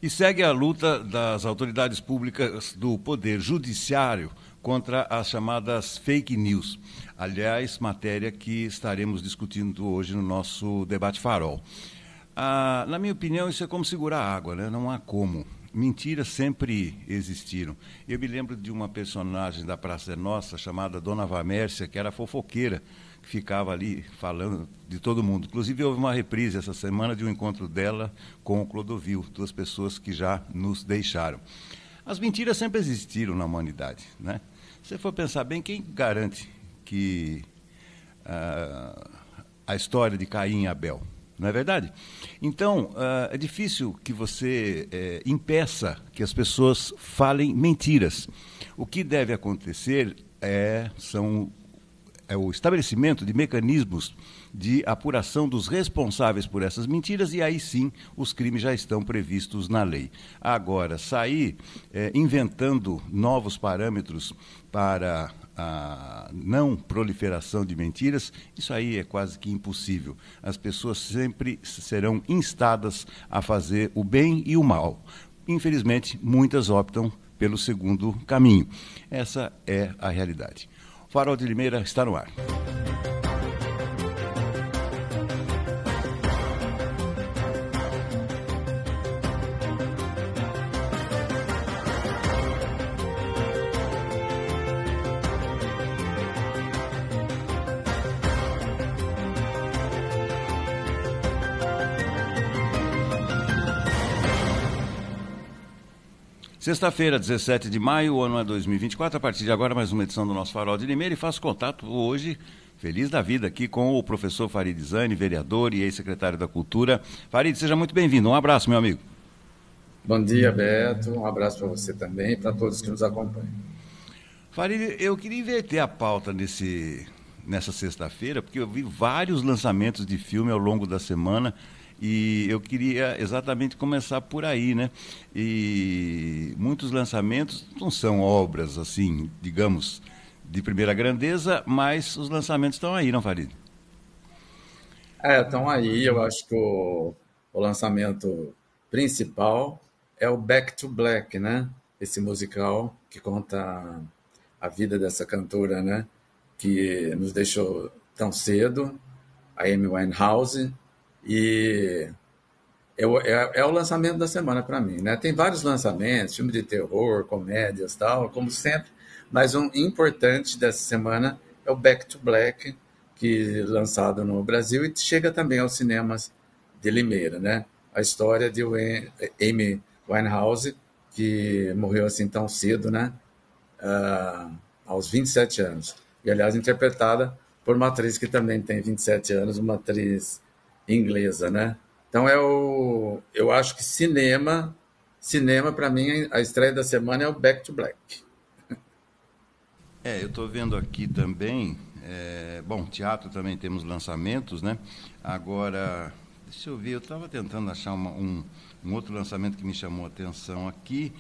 E segue a luta das autoridades públicas do Poder Judiciário contra as chamadas fake news. Aliás, matéria que estaremos discutindo hoje no nosso debate Farol. Na minha opinião, isso é como segurar a água, né? Não há como. Mentiras sempre existiram. Eu me lembro de uma personagem da Praça é Nossa, chamada Dona Vamércia, que era fofoqueira, que ficava ali falando de todo mundo. Inclusive, houve uma reprise essa semana de um encontro dela com o Clodovil, duas pessoas que já nos deixaram. As mentiras sempre existiram na humanidade, né? Se você for pensar bem, quem garante que a história de Caim e Abel, não é verdade? Então, é difícil que você impeça que as pessoas falem mentiras. O que deve acontecer é o estabelecimento de mecanismos de apuração dos responsáveis por essas mentiras, e aí sim os crimes já estão previstos na lei. Agora, sair inventando novos parâmetros para a não proliferação de mentiras, isso aí é quase que impossível. As pessoas sempre serão instadas a fazer o bem e o mal. Infelizmente, muitas optam pelo segundo caminho. Essa é a realidade. Farol de Limeira está no ar. Sexta-feira, 17 de maio, o ano é 2024. A partir de agora, mais uma edição do nosso Farol de Limeira, e faço contato hoje, feliz da vida, aqui com o professor Farid Zani, vereador e ex-secretário da Cultura. Farid, seja muito bem-vindo. Um abraço, meu amigo. Bom dia, Beto. Um abraço para você também e para todos que nos acompanham. Farid, eu queria inverter a pauta nessa sexta-feira, porque eu vi vários lançamentos de filme ao longo da semana. E eu queria exatamente começar por aí, né? E muitos lançamentos não são obras, assim, digamos, de primeira grandeza, mas os lançamentos estão aí, não, Farid? Estão aí. Eu acho que o lançamento principal é o Back to Black, né? Esse musical que conta a vida dessa cantora, né? Que nos deixou tão cedo, a Amy Winehouse. E é o lançamento da semana para mim, né? Tem vários lançamentos, filme de terror, comédias, tal, como sempre, mas um importante dessa semana é o Back to Black, que lançado no Brasil e chega também aos cinemas de Limeira, né? A história de Amy Winehouse, que morreu assim tão cedo, né? Aos 27 anos. E, aliás, interpretada por uma atriz que também tem 27 anos, uma atriz inglesa, né? Então eu acho que cinema para mim, a estreia da semana é o Back to Black. Eu estou vendo aqui também Bom, teatro também temos lançamentos, né? Agora, deixa eu ver, eu estava tentando achar um outro lançamento que me chamou a atenção aqui.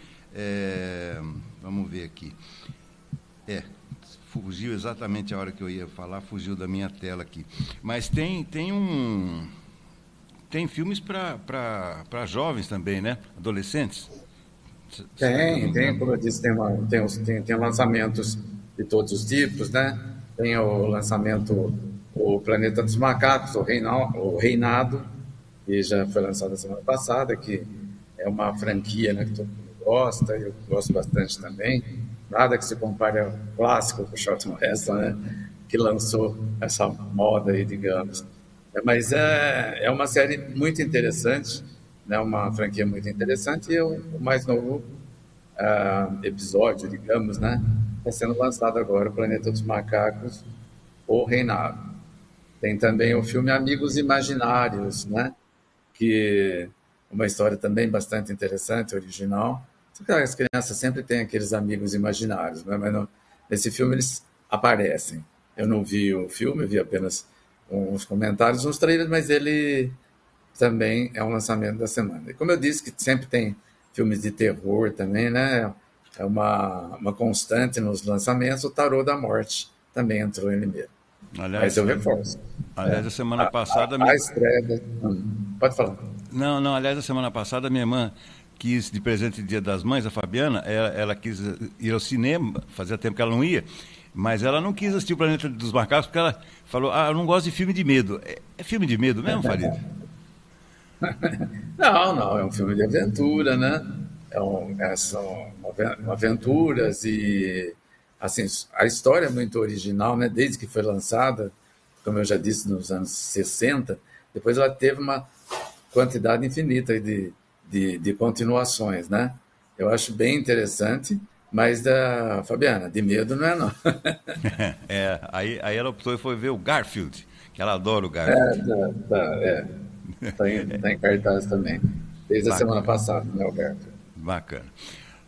Vamos ver aqui. Fugiu exatamente a hora que eu ia falar, fugiu da minha tela aqui. Mas tem filmes para jovens também, né? Adolescentes. Tem, como eu disse, tem lançamentos de todos os tipos, né? Tem o lançamento O Planeta dos Macacos, o Reinado, que já foi lançado na semana passada, que é uma franquia, né, que todo mundo gosta, eu gosto bastante também. Nada que se compare ao clássico do Charlton Heston, né, que lançou essa moda aí, digamos. Mas é uma série muito interessante, né, uma franquia muito interessante, e o mais novo episódio, digamos, né, está sendo lançado agora, O Planeta dos Macacos, O Reinado. Tem também o filme Amigos Imaginários, né, que é uma história também bastante interessante, original. As crianças sempre têm aqueles amigos imaginários, né? Mas nesse filme eles aparecem. Eu não vi o filme, eu vi apenas uns comentários, uns trailers, mas ele também é um lançamento da semana. E como eu disse, que sempre tem filmes de terror também, né? É uma constante nos lançamentos. O Tarô da Morte também entrou em Limeira. Mas eu reforço. Aliás, a semana passada... A estreia... Pode falar. Não, aliás, a semana passada minha irmã quis, de presente de Dia das Mães, a Fabiana, ela quis ir ao cinema, fazia tempo que ela não ia, mas ela não quis assistir o Planeta dos Macacos, porque ela falou, eu não gosto de filme de medo. É filme de medo mesmo, Farid? Não, é um filme de aventura, né? São aventuras e, assim, a história é muito original, né? Desde que foi lançada, como eu já disse, nos anos 60, depois ela teve uma quantidade infinita de continuações, né? Eu acho bem interessante, mas Fabiana, de medo não é não. Aí ela optou e foi ver o Garfield, que ela adora o Garfield. Tá em cartaz também, desde a semana Bacana, passada, né, Alberto? bacana.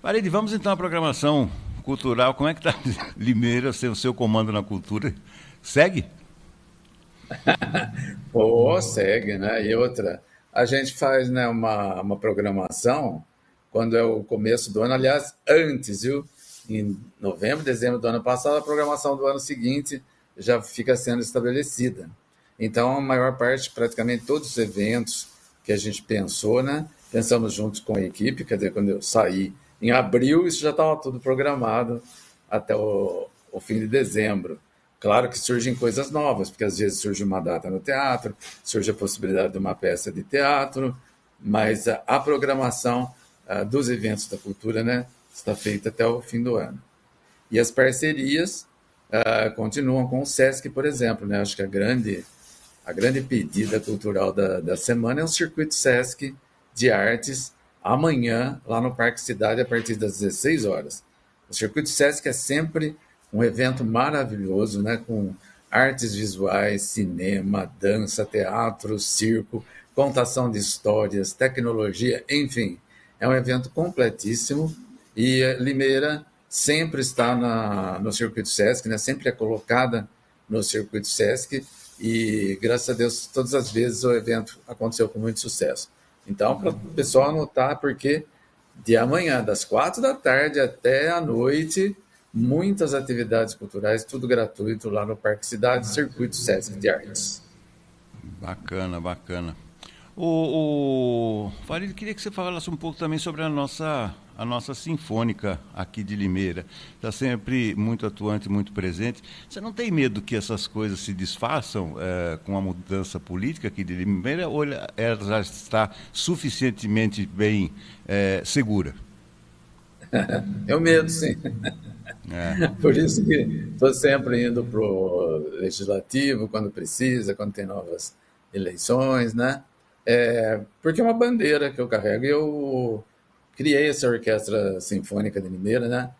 Farid, vamos então à programação cultural. Como é que está Limeira, o seu comando na cultura? Segue? Segue, né? E outra, a gente faz, né, uma programação quando é o começo do ano, aliás, antes, viu? Em novembro, dezembro do ano passado, a programação do ano seguinte já fica sendo estabelecida. Então, a maior parte, praticamente todos os eventos que a gente pensou, né? Pensamos juntos com a equipe, quer dizer, quando eu saí em abril, isso já estava tudo programado até o fim de dezembro. Claro que surgem coisas novas, porque às vezes surge uma data no teatro, surge a possibilidade de uma peça de teatro, mas a programação dos eventos da cultura, né, está feita até o fim do ano. E as parcerias continuam com o Sesc, por exemplo, né? Acho que a grande pedida cultural da semana é o Circuito Sesc de Artes, amanhã, lá no Parque Cidade, a partir das 16 horas. O Circuito Sesc é sempre um evento maravilhoso, né, com artes visuais, cinema, dança, teatro, circo, contação de histórias, tecnologia, enfim. É um evento completíssimo e Limeira sempre está no Circuito Sesc, né, sempre é colocada no Circuito Sesc e, graças a Deus, todas as vezes o evento aconteceu com muito sucesso. Então, para o pessoal anotar, porque de amanhã, das 4 da tarde até a noite, muitas atividades culturais, tudo gratuito lá no Parque Cidade, Circuito Sesc de Artes. Bacana, bacana. Farid, queria que você falasse um pouco também sobre a nossa Sinfônica aqui de Limeira. Está sempre muito atuante, muito presente. Você não tem medo que essas coisas se desfaçam com a mudança política aqui de Limeira, ou ela já está suficientemente bem segura? Eu medo, sim. Por isso que estou sempre indo para o legislativo quando precisa, quando tem novas eleições, né? Porque é uma bandeira que eu carrego. Eu criei essa Orquestra Sinfônica de Limeira, né?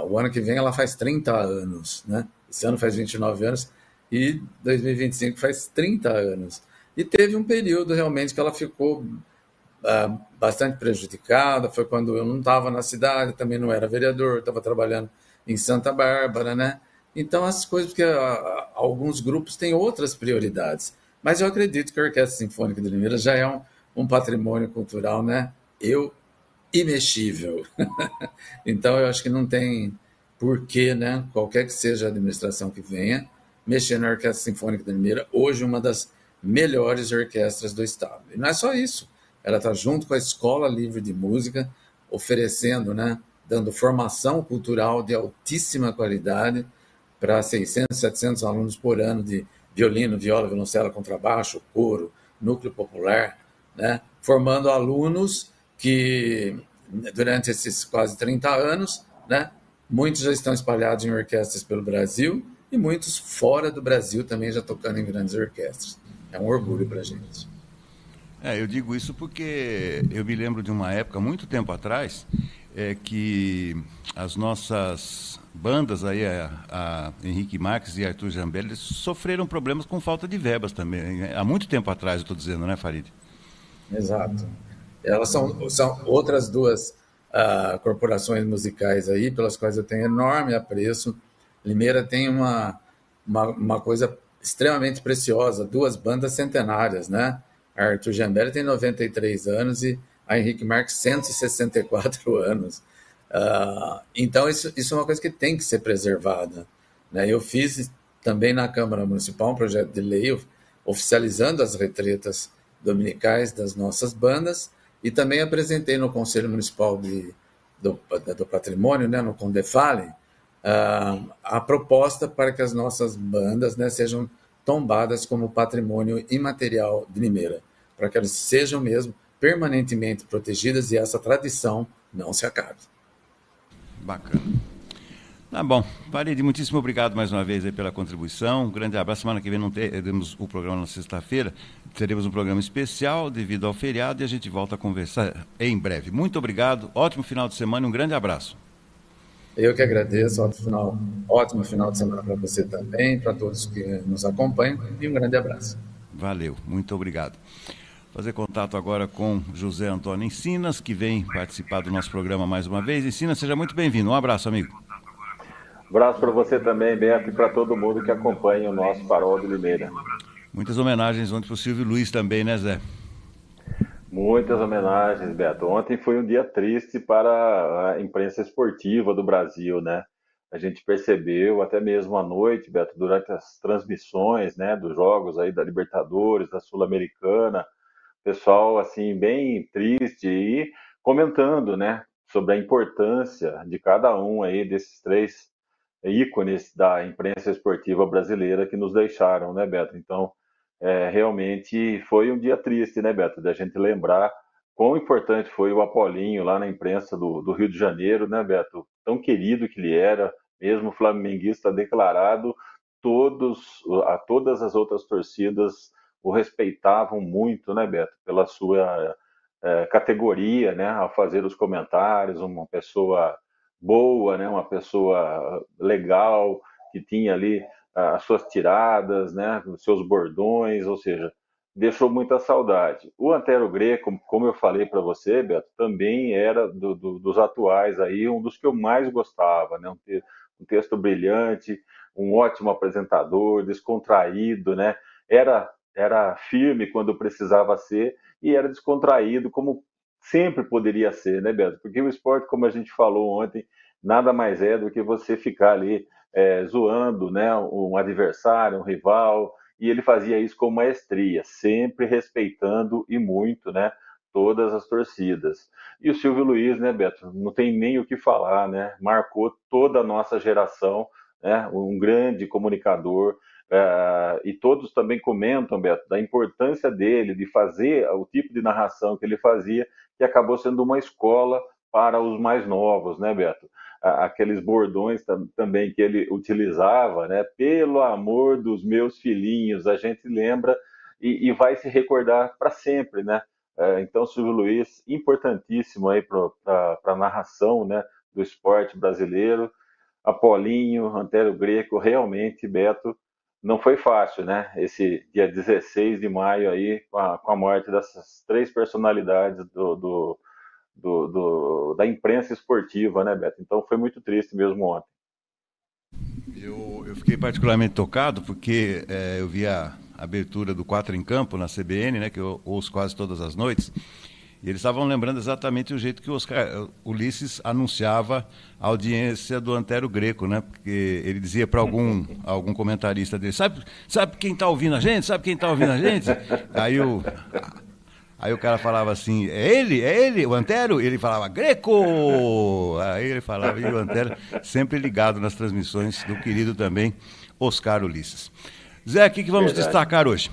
O ano que vem ela faz 30 anos, né? Esse ano faz 29 anos e 2025 faz 30 anos. E teve um período realmente que ela ficou bastante prejudicada. Foi quando eu não estava na cidade, também não era vereador, estava trabalhando em Santa Bárbara, né? Então, as coisas, porque alguns grupos têm outras prioridades. Mas eu acredito que a Orquestra Sinfônica de Limeira já é um patrimônio cultural, né? Imexível. Então, eu acho que não tem porquê, né? Qualquer que seja a administração que venha, mexer na Orquestra Sinfônica de Limeira, hoje uma das melhores orquestras do estado. E não é só isso. Ela está junto com a Escola Livre de Música, oferecendo, né? Dando formação cultural de altíssima qualidade para 600, 700 alunos por ano de violino, viola, violoncelo, contrabaixo, coro, núcleo popular, né? Formando alunos que, durante esses quase 30 anos, né? Muitos já estão espalhados em orquestras pelo Brasil e muitos fora do Brasil também já tocando em grandes orquestras. É um orgulho para a gente. Eu digo isso porque eu me lembro de uma época, muito tempo atrás, que as nossas bandas aí, a Henrique Marques e Arthur Jambelli, sofreram problemas com falta de verbas também. Há muito tempo atrás, eu estou dizendo, né, Farid? Exato. Elas são outras duas corporações musicais aí, pelas quais eu tenho enorme apreço. Limeira tem uma coisa extremamente preciosa, duas bandas centenárias, né? A Arthur Jambelli tem 93 anos e a Henrique Marques 164 anos. Então, isso é uma coisa que tem que ser preservada, né? Eu fiz também na Câmara Municipal um projeto de lei oficializando as retretas dominicais das nossas bandas e também apresentei no Conselho Municipal do Patrimônio, né, no Condefale, a proposta para que as nossas bandas, né, sejam tombadas como patrimônio imaterial de Limeira, para que elas sejam mesmo permanentemente protegidas e essa tradição não se acabe. Bacana. Tá bom. Farid, muitíssimo obrigado mais uma vez aí pela contribuição. Um grande abraço. Semana que vem não teremos o programa na sexta-feira. Teremos um programa especial devido ao feriado e a gente volta a conversar em breve. Muito obrigado. Ótimo final de semana e um grande abraço. Eu que agradeço. Ótimo final de semana para você também, para todos que nos acompanham e um grande abraço. Valeu. Muito obrigado. Fazer contato agora com José Antônio Encinas, que vem participar do nosso programa mais uma vez. Encinas, seja muito bem-vindo. Um abraço, amigo. Abraço para você também, Beto, e para todo mundo que acompanha o nosso Farol de Limeira. Muitas homenagens ontem para o Silvio Luiz também, né, Zé? Muitas homenagens, Beto. Ontem foi um dia triste para a imprensa esportiva do Brasil, né? A gente percebeu, até mesmo à noite, Beto, durante as transmissões, né, dos jogos aí da Libertadores, da Sul-Americana, pessoal, assim, bem triste e comentando, né, sobre a importância de cada um aí desses três ícones da imprensa esportiva brasileira que nos deixaram, né, Beto? Então, realmente foi um dia triste, né, Beto? Da gente lembrar quão importante foi o Apolinho lá na imprensa do Rio de Janeiro, né, Beto? Tão querido que ele era, mesmo flamenguista declarado, todas as outras torcidas o respeitavam muito, né, Beto? Pela sua categoria, né, ao fazer os comentários, uma pessoa boa, né, uma pessoa legal, que tinha ali as suas tiradas, né, os seus bordões, ou seja, deixou muita saudade. O Antero Greco, como eu falei para você, Beto, também era dos atuais aí, um dos que eu mais gostava, né, um texto brilhante, um ótimo apresentador, descontraído, né, era firme quando precisava ser e era descontraído como sempre poderia ser, né, Beto? Porque o esporte, como a gente falou ontem, nada mais é do que você ficar ali zoando, né, um adversário, um rival, e ele fazia isso com maestria, sempre respeitando e muito, né, todas as torcidas. E o Silvio Luiz, né, Beto, não tem nem o que falar, né, marcou toda a nossa geração, né, um grande comunicador, e todos também comentam, Beto, da importância dele, de fazer o tipo de narração que ele fazia, que acabou sendo uma escola para os mais novos, né, Beto? Aqueles bordões também que ele utilizava, né? Pelo amor dos meus filhinhos, a gente lembra e vai se recordar para sempre, né? Então, Silvio Luiz, importantíssimo aí para a narração, né, do esporte brasileiro. Apolinho, Antero Greco, realmente, Beto, não foi fácil, né? Esse dia 16 de maio aí, com a morte dessas três personalidades da imprensa esportiva, né, Beto? Então foi muito triste mesmo ontem. Eu fiquei particularmente tocado porque eu vi a abertura do Quatro em Campo na CBN, né, que eu ouço quase todas as noites, e eles estavam lembrando exatamente o jeito que o Ulisses anunciava a audiência do Antero Greco, né? Porque ele dizia para algum comentarista dele, sabe quem está ouvindo a gente? Sabe quem está ouvindo a gente? Aí o cara falava assim, é ele, o Antero? E ele falava, Greco! Aí ele falava, e o Antero sempre ligado nas transmissões do querido também Oscar Ulisses. Zé, o que vamos destacar hoje?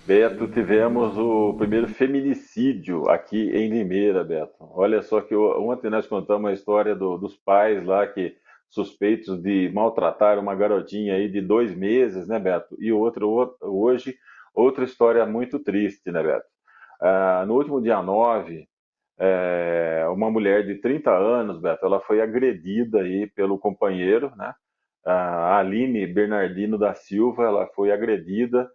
Beto, tivemos o primeiro feminicídio aqui em Limeira, Beto. Olha só que ontem nós contamos a história dos pais lá que suspeitos de maltratar uma garotinha aí de 2 meses, né, Beto? E hoje, outra história muito triste, né, Beto? No último dia 9, uma mulher de 30 anos, Beto, ela foi agredida aí pelo companheiro, né? A Aline Bernardino da Silva, ela foi agredida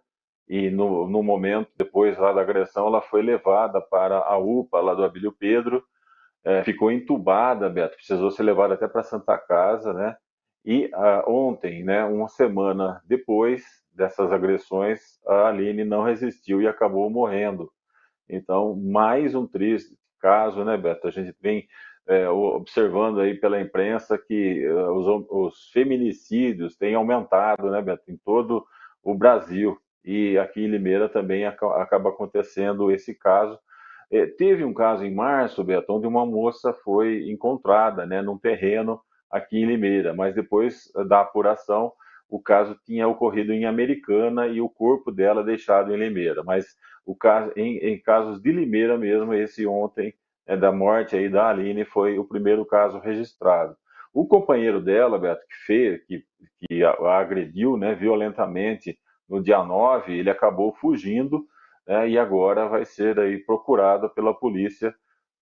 e no momento, depois lá da agressão, ela foi levada para a UPA lá do Abílio Pedro, ficou entubada, Beto, precisou ser levada até para Santa Casa, né? E ontem, né, uma semana depois dessas agressões, a Aline não resistiu e acabou morrendo. Então, mais um triste caso, né, Beto? A gente vem observando aí pela imprensa que os feminicídios têm aumentado, né, Beto, em todo o Brasil. E aqui em Limeira também acaba acontecendo esse caso. Teve um caso em março, Beto, onde uma moça foi encontrada, né, num terreno aqui em Limeira, mas depois da apuração, o caso tinha ocorrido em Americana e o corpo dela deixado em Limeira. Mas o caso, em casos de Limeira mesmo, esse ontem, da morte aí da Aline, foi o primeiro caso registrado. O companheiro dela, Beto, que a agrediu, né, violentamente no dia 9, ele acabou fugindo, né, e agora vai ser aí procurado pela polícia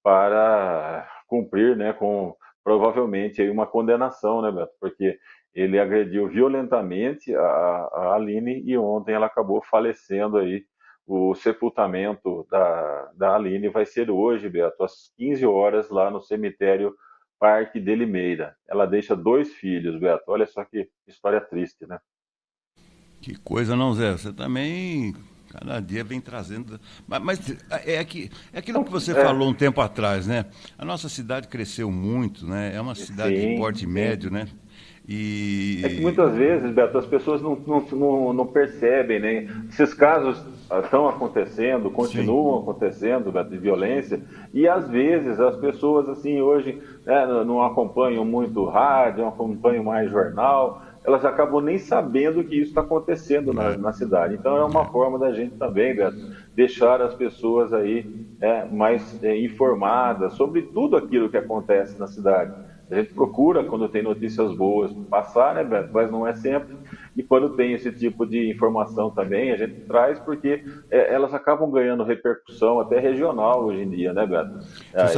para cumprir, né, com provavelmente aí uma condenação, né, Beto? Porque ele agrediu violentamente a Aline e ontem ela acabou falecendo aí. O sepultamento da Aline vai ser hoje, Beto, às 15 horas, lá no cemitério Parque de Limeira. Ela deixa 2 filhos, Beto. Olha só que história triste, né? Que coisa, não, Zé? Você também, cada dia vem trazendo... Mas é aquilo que você falou um tempo atrás, né? A nossa cidade cresceu muito, né? É uma cidade de porte médio, né? É que muitas vezes, Beto, as pessoas não percebem, né? Esses casos estão acontecendo, continuam acontecendo, Beto, de violência, e às vezes as pessoas, assim, hoje, né, não acompanham muito rádio, não acompanham mais jornal, elas acabam nem sabendo que isso está acontecendo na cidade. Então é uma forma da gente também, Beto, deixar as pessoas aí mais informadas sobre tudo aquilo que acontece na cidade. A gente procura, quando tem notícias boas, passar, né, Beto? Mas não é sempre. E quando tem esse tipo de informação também, a gente traz porque elas acabam ganhando repercussão até regional hoje em dia, né, Beto?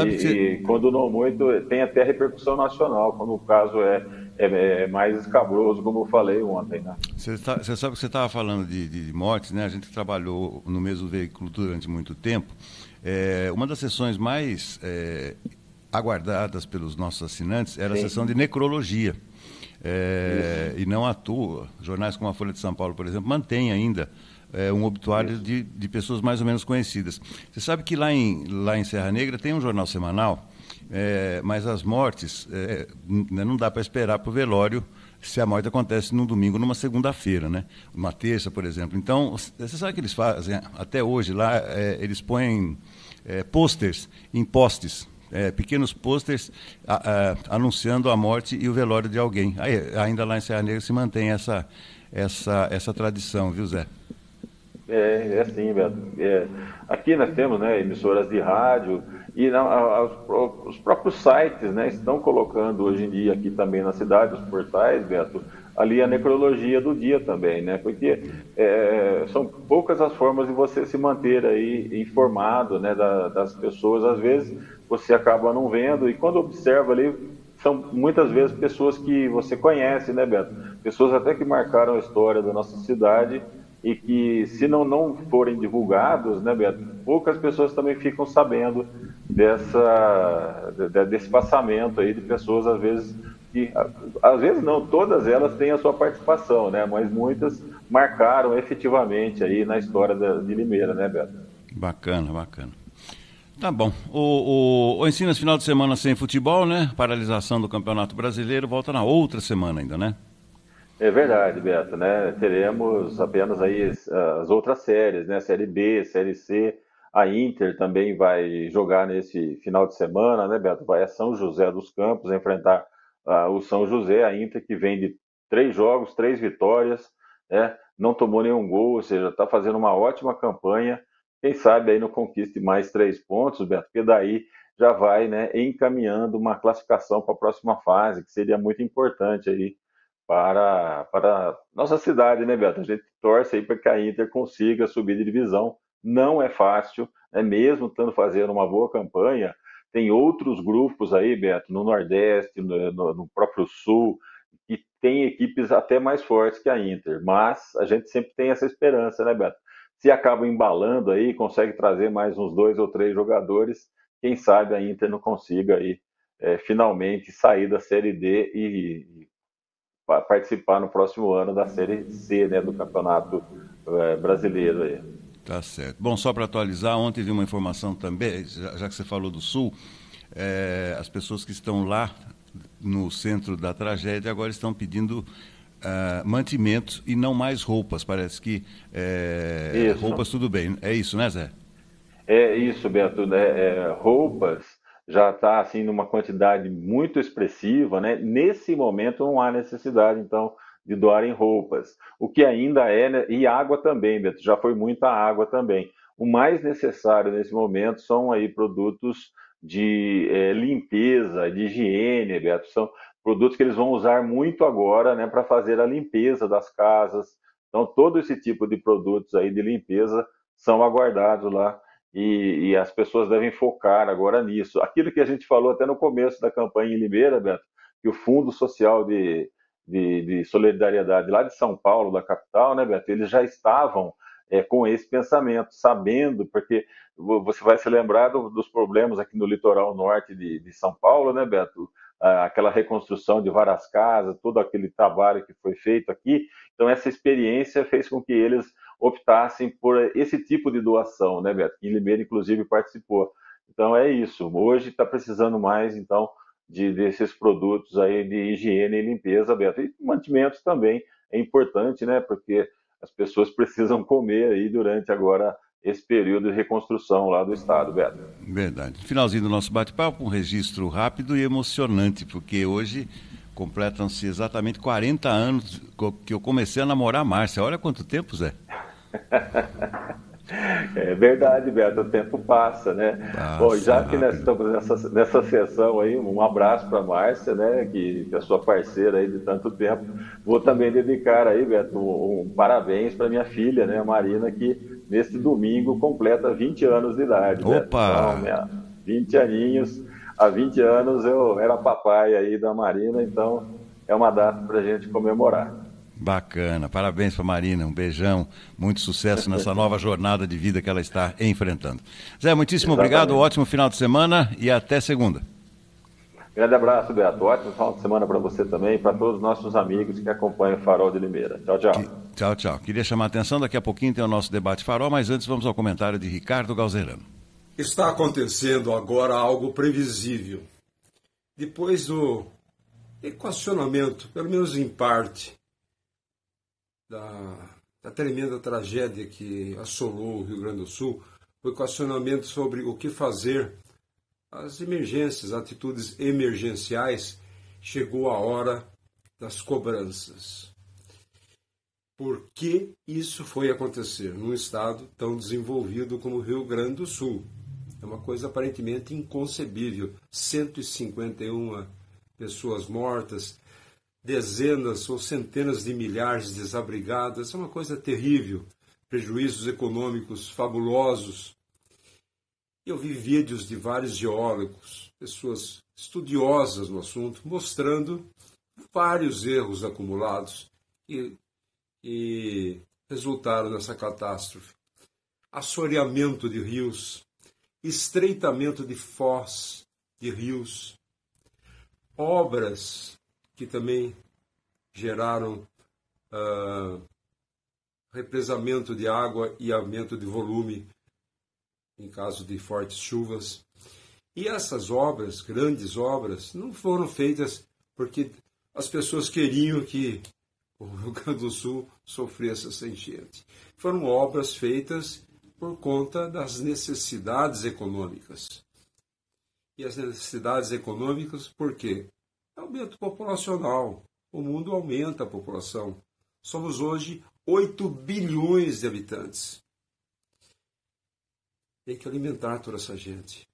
E quando não muito, tem até repercussão nacional, quando o caso é mais escabroso, como eu falei ontem, né? Você sabe que você estava falando de mortes, né? A gente trabalhou no mesmo veículo durante muito tempo. Uma das sessões mais... aguardadas pelos nossos assinantes era a sessão de necrologia. E não à toa, jornais como a Folha de São Paulo, por exemplo, mantém ainda um obituário de pessoas mais ou menos conhecidas. Você sabe que lá em Serra Negra tem um jornal semanal, mas as mortes, não dá para esperar para o velório se a morte acontece num domingo, numa segunda-feira, né? Uma terça, por exemplo. Então, você sabe o que eles fazem? Até hoje lá, eles põem posters em postes, pequenos posters anunciando a morte e o velório de alguém. Ainda lá em Serra Negra se mantém essa tradição, viu, Zé? É assim, Beto. Aqui nós temos, né, emissoras de rádio e os próprios sites, né, estão colocando hoje em dia aqui também na cidade, os portais, Beto, ali a necrologia do dia também, né? Porque são poucas as formas de você se manter aí informado, né, das pessoas. Às vezes você acaba não vendo e quando observa ali são muitas vezes pessoas que você conhece, né, Beto? Pessoas até que marcaram a história da nossa cidade e que se não forem divulgados, né, Beto, poucas pessoas também ficam sabendo desse passamento aí de pessoas às vezes que, às vezes não, todas elas têm a sua participação, né? Mas muitas marcaram efetivamente aí na história de Limeira, né, Beto? Bacana, bacana. Tá bom. O Ensinas final de semana sem futebol, né? Paralisação do Campeonato Brasileiro, volta na outra semana ainda, né? É verdade, Beto, né? Teremos apenas aí as outras séries, né? Série B, Série C. A Inter também vai jogar nesse final de semana, né, Beto? Vai a São José dos Campos enfrentar o São José, a Inter que vem de 3 jogos, 3 vitórias, né? Não tomou nenhum gol, ou seja, está fazendo uma ótima campanha. Quem sabe aí não conquiste mais 3 pontos, Beto, porque daí já vai, né, encaminhando uma classificação para a próxima fase, que seria muito importante aí para nossa cidade, né, Beto? A gente torce aí para que a Inter consiga subir de divisão. Não é fácil, né? Mesmo estando fazendo uma boa campanha, tem outros grupos aí, Beto, no Nordeste, no próprio Sul, que tem equipes até mais fortes que a Inter. Mas a gente sempre tem essa esperança, né, Beto? Se acaba embalando aí, consegue trazer mais uns 2 ou 3 jogadores, quem sabe a Inter não consiga aí finalmente sair da Série D e participar no próximo ano da Série C, né, do Campeonato Brasileiro aí. Tá certo. Bom, só para atualizar, ontem vi uma informação também, já que você falou do Sul, as pessoas que estão lá no centro da tragédia agora estão pedindo mantimentos e não mais roupas. Parece que roupas tudo bem. É isso, né, Zé? É isso, Beto, né? Roupas já está assim numa quantidade muito expressiva, né? Nesse momento não há necessidade, então, de doarem roupas. O que ainda é, né? E água também, Beto, já foi muita água também. O mais necessário nesse momento são aí produtos de limpeza, de higiene, Beto. São produtos que eles vão usar muito agora, né? Para fazer a limpeza das casas. Então, todo esse tipo de produtos aí de limpeza são aguardados lá e as pessoas devem focar agora nisso. Aquilo que a gente falou até no começo da campanha em Limeira, Beto, que o Fundo Social de Solidariedade lá de São Paulo, da capital, né, Beto, eles já estavam com esse pensamento, sabendo, porque você vai se lembrar dos problemas aqui no litoral norte de São Paulo, né, Beto? Aquela reconstrução de várias casas, todo aquele trabalho que foi feito aqui. Então, essa experiência fez com que eles optassem por esse tipo de doação, né, Beto? E Limeira, inclusive, participou. Então, é isso. Hoje está precisando mais, então, desses produtos aí de higiene e limpeza, Beto. E mantimentos também é importante, né? Porque as pessoas precisam comer aí durante agora esse período de reconstrução lá do estado, Beto. Verdade. Finalzinho do nosso bate-papo, um registro rápido e emocionante, porque hoje completam-se exatamente 40 anos que eu comecei a namorar a Márcia. Olha quanto tempo, Zé. É verdade, Beto, o tempo passa, né? Bom, já que nós estamos nessa sessão aí, um abraço para a Márcia, né, que é a sua parceira aí de tanto tempo. Vou também dedicar aí, Beto, um parabéns para minha filha, né, a Marina, que neste domingo completa 20 anos de idade. Opa! Beto. Então, 20 aninhos, há 20 anos eu era papai aí da Marina, então é uma data para a gente comemorar. Bacana, parabéns para Marina, um beijão, muito sucesso nessa nova jornada de vida que ela está enfrentando. Zé, muitíssimo obrigado, ótimo final de semana e até segunda. Grande abraço, Beto, ótimo final de semana para você também e para todos os nossos amigos que acompanham o Farol de Limeira. Tchau, tchau. Tchau, tchau. Queria chamar a atenção, daqui a pouquinho tem o nosso debate Farol, mas antes vamos ao comentário de Ricardo Galzerano. Está acontecendo agora algo previsível. Depois do equacionamento, pelo menos em parte, da tremenda tragédia que assolou o Rio Grande do Sul, o equacionamento sobre o que fazer, as emergências, atitudes emergenciais, chegou a hora das cobranças. Por que isso foi acontecer num estado tão desenvolvido como o Rio Grande do Sul? É uma coisa aparentemente inconcebível. 151 pessoas mortas, dezenas ou centenas de milhares desabrigadas, é uma coisa terrível, prejuízos econômicos fabulosos. Eu vi vídeos de vários geólogos, pessoas estudiosas no assunto, mostrando vários erros acumulados e resultaram nessa catástrofe. Assoreamento de rios, estreitamento de foz de rios, obras que também geraram represamento de água e aumento de volume em caso de fortes chuvas. E essas obras, grandes obras, não foram feitas porque as pessoas queriam que o Rio Grande do Sul sofresse essa enchente. Foram obras feitas por conta das necessidades econômicas. E as necessidades econômicas, por quê? Aumento populacional. O mundo aumenta a população. Somos hoje 8 bilhões de habitantes. Tem que alimentar toda essa gente.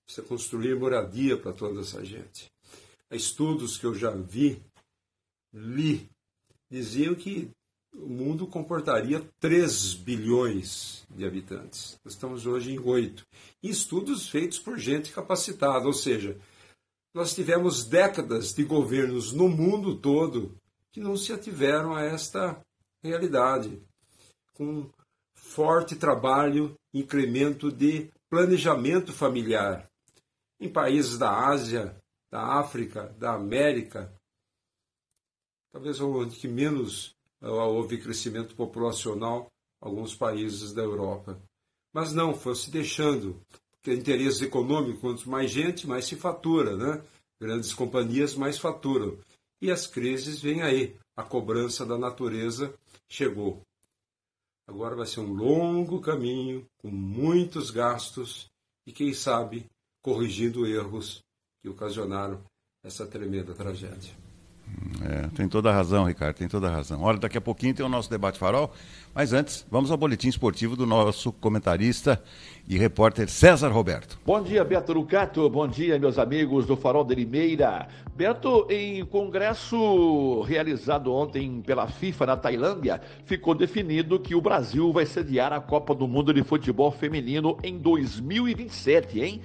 Precisa construir moradia para toda essa gente. Há estudos que eu já li, diziam que o mundo comportaria 3 bilhões de habitantes. Nós estamos hoje em 8. E estudos feitos por gente capacitada, ou seja, nós tivemos décadas de governos no mundo todo que não se ativeram a esta realidade, com forte trabalho, incremento de planejamento familiar. Em países da Ásia, da África, da América, talvez onde que menos houve crescimento populacional, alguns países da Europa. Mas não, foi se deixando, porque interesse econômico, quanto mais gente, mais se fatura, né? Grandes companhias mais faturam. E as crises vêm aí, a cobrança da natureza chegou. Agora vai ser um longo caminho, com muitos gastos, e quem sabe, corrigindo erros que ocasionaram essa tremenda tragédia. Tem toda a razão, Ricardo, tem toda a razão. Olha, daqui a pouquinho tem o nosso Debate Farol, mas antes, vamos ao boletim esportivo do nosso comentarista e repórter César Roberto. Bom dia, Beto Lucato, bom dia, meus amigos do Farol de Limeira. Beto, em congresso realizado ontem pela FIFA na Tailândia, ficou definido que o Brasil vai sediar a Copa do Mundo de Futebol Feminino em 2027, hein?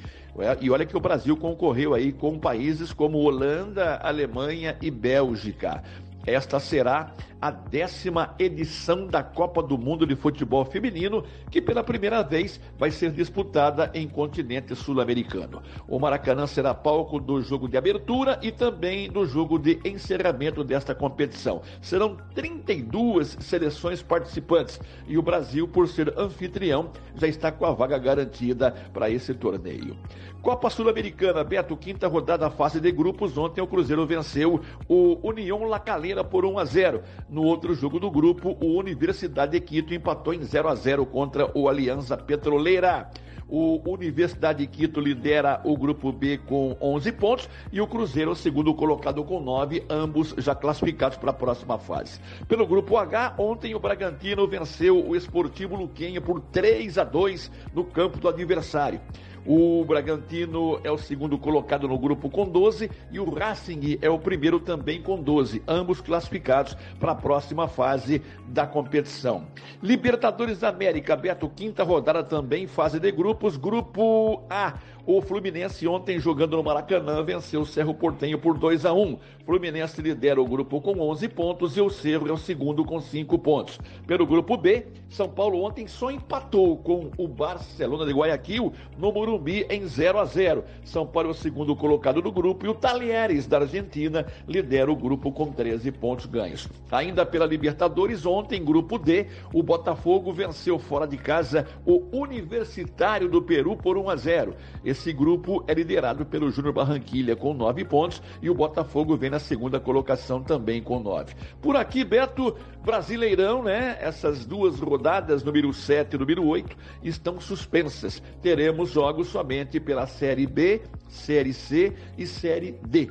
E olha que o Brasil concorreu aí com países como Holanda, Alemanha e Bélgica. Esta será a 10ª edição da Copa do Mundo de Futebol Feminino, que pela primeira vez vai ser disputada em continente sul-americano. O Maracanã será palco do jogo de abertura e também do jogo de encerramento desta competição. Serão 32 seleções participantes e o Brasil, por ser anfitrião, já está com a vaga garantida para esse torneio. Copa Sul-Americana, Beto, 5ª rodada, fase de grupos. Ontem o Cruzeiro venceu o União La Calera por 1-0. No outro jogo do grupo, o Universidade de Quito empatou em 0-0 contra o Alianza Petroleira. O Universidade de Quito lidera o grupo B com 11 pontos e o Cruzeiro, o segundo colocado, com 9, ambos já classificados para a próxima fase. Pelo grupo H, ontem o Bragantino venceu o Sportivo Luquenha por 3-2 no campo do adversário. O Bragantino é o segundo colocado no grupo com 12 e o Racing é o primeiro também com 12, ambos classificados para a próxima fase da competição. Libertadores da América, Beto, 5ª rodada também, fase de grupos, grupo A. O Fluminense ontem, jogando no Maracanã, venceu o Cerro Porteño por 2-1. Fluminense lidera o grupo com 11 pontos e o Cerro é o segundo com 5 pontos. Pelo grupo B, São Paulo ontem só empatou com o Barcelona de Guayaquil no Morumbi em 0-0. São Paulo é o segundo colocado do grupo e o Talheres da Argentina lidera o grupo com 13 pontos ganhos. Ainda pela Libertadores, ontem, grupo D, o Botafogo venceu fora de casa o Universitário do Peru por 1-0. Esse grupo é liderado pelo Júnior Barranquilla com 9 pontos e o Botafogo vem na segunda colocação também com 9. Por aqui, Beto, Brasileirão, né? Essas duas rodadas, número 7 e número 8, estão suspensas. Teremos jogos somente pela Série B, Série C e Série D.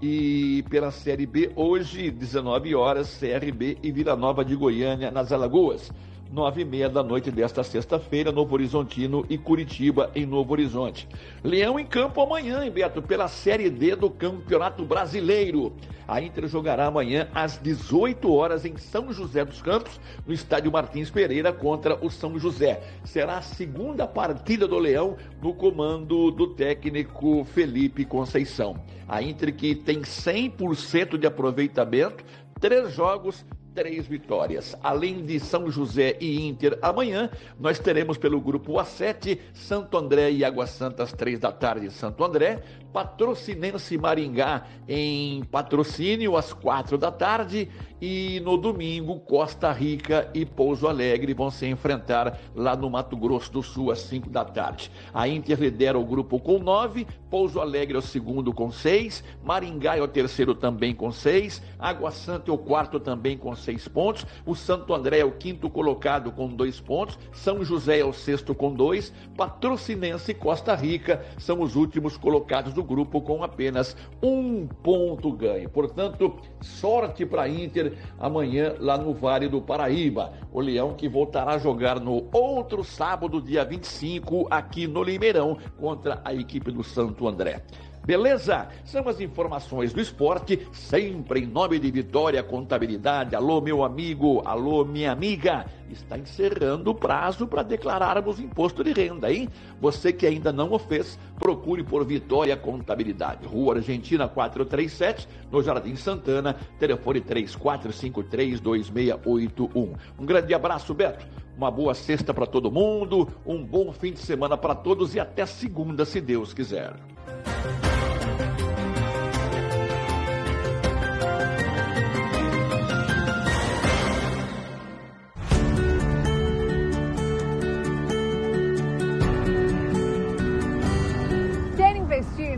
E pela Série B, hoje, 19 horas, CRB e Vila Nova de Goiânia, nas Alagoas. 9h30 da noite desta sexta-feira, Novo Horizontino e Curitiba em Novo Horizonte. Leão em campo amanhã, hein, Beto, pela Série D do Campeonato Brasileiro. A Inter jogará amanhã às 18 horas em São José dos Campos, no estádio Martins Pereira, contra o São José. Será a segunda partida do Leão no comando do técnico Felipe Conceição. A Inter, que tem 100% de aproveitamento, 3 jogos, 3 vitórias. Além de São José e Inter amanhã, nós teremos pelo grupo A7, Santo André e Água Santa às 3 da tarde, Santo André, Patrocinense e Maringá em Patrocínio às 4 da tarde e no domingo Costa Rica e Pouso Alegre vão se enfrentar lá no Mato Grosso do Sul às 5 da tarde. A Inter lidera o grupo com 9, Pouso Alegre é o segundo com 6, Maringá é o terceiro também com 6, Água Santa é o quarto também com 6 pontos, o Santo André é o quinto colocado com 2 pontos, São José é o sexto com 2, Patrocinense e Costa Rica são os últimos colocados do grupo com apenas 1 ponto ganho. Portanto, sorte para a Inter amanhã lá no Vale do Paraíba. O Leão que voltará a jogar no outro sábado, dia 25, aqui no Limeirão, contra a equipe do Santo André. Beleza? São as informações do esporte, sempre em nome de Vitória Contabilidade. Alô, meu amigo, alô, minha amiga. Está encerrando o prazo para declararmos imposto de renda, hein? Você que ainda não o fez, procure por Vitória Contabilidade. Rua Argentina 437, no Jardim Santana, telefone 3453-2681. Um grande abraço, Beto. Uma boa sexta para todo mundo, um bom fim de semana para todos e até segunda, se Deus quiser.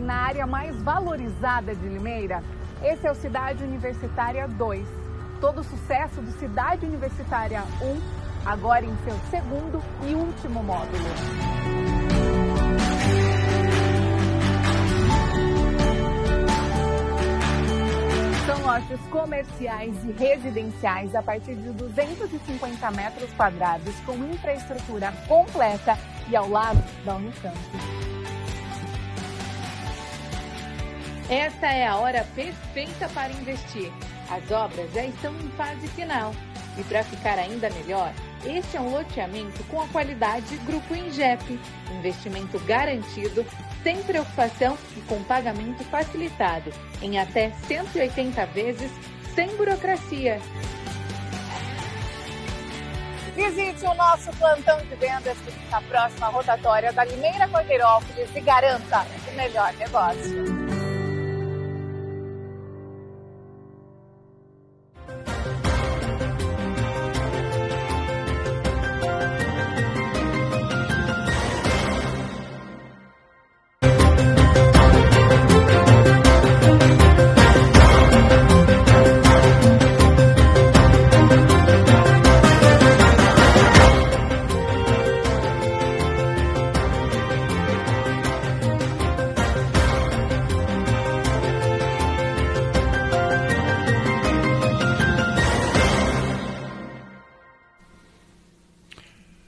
Na área mais valorizada de Limeira, esse é o Cidade Universitária 2. Todo o sucesso do Cidade Universitária 1, agora em seu segundo e último módulo. São lotes comerciais e residenciais a partir de 250 metros quadrados, com infraestrutura completa e ao lado da Unicamp. Esta é a hora perfeita para investir. As obras já estão em fase final. E para ficar ainda melhor, este é um loteamento com a qualidade Grupo Ingep. Investimento garantido, sem preocupação e com pagamento facilitado, em até 180 vezes, sem burocracia. Visite o nosso plantão de vendas que fica próximo à rotatória da Limeira Cordeirópolis e garanta o melhor negócio.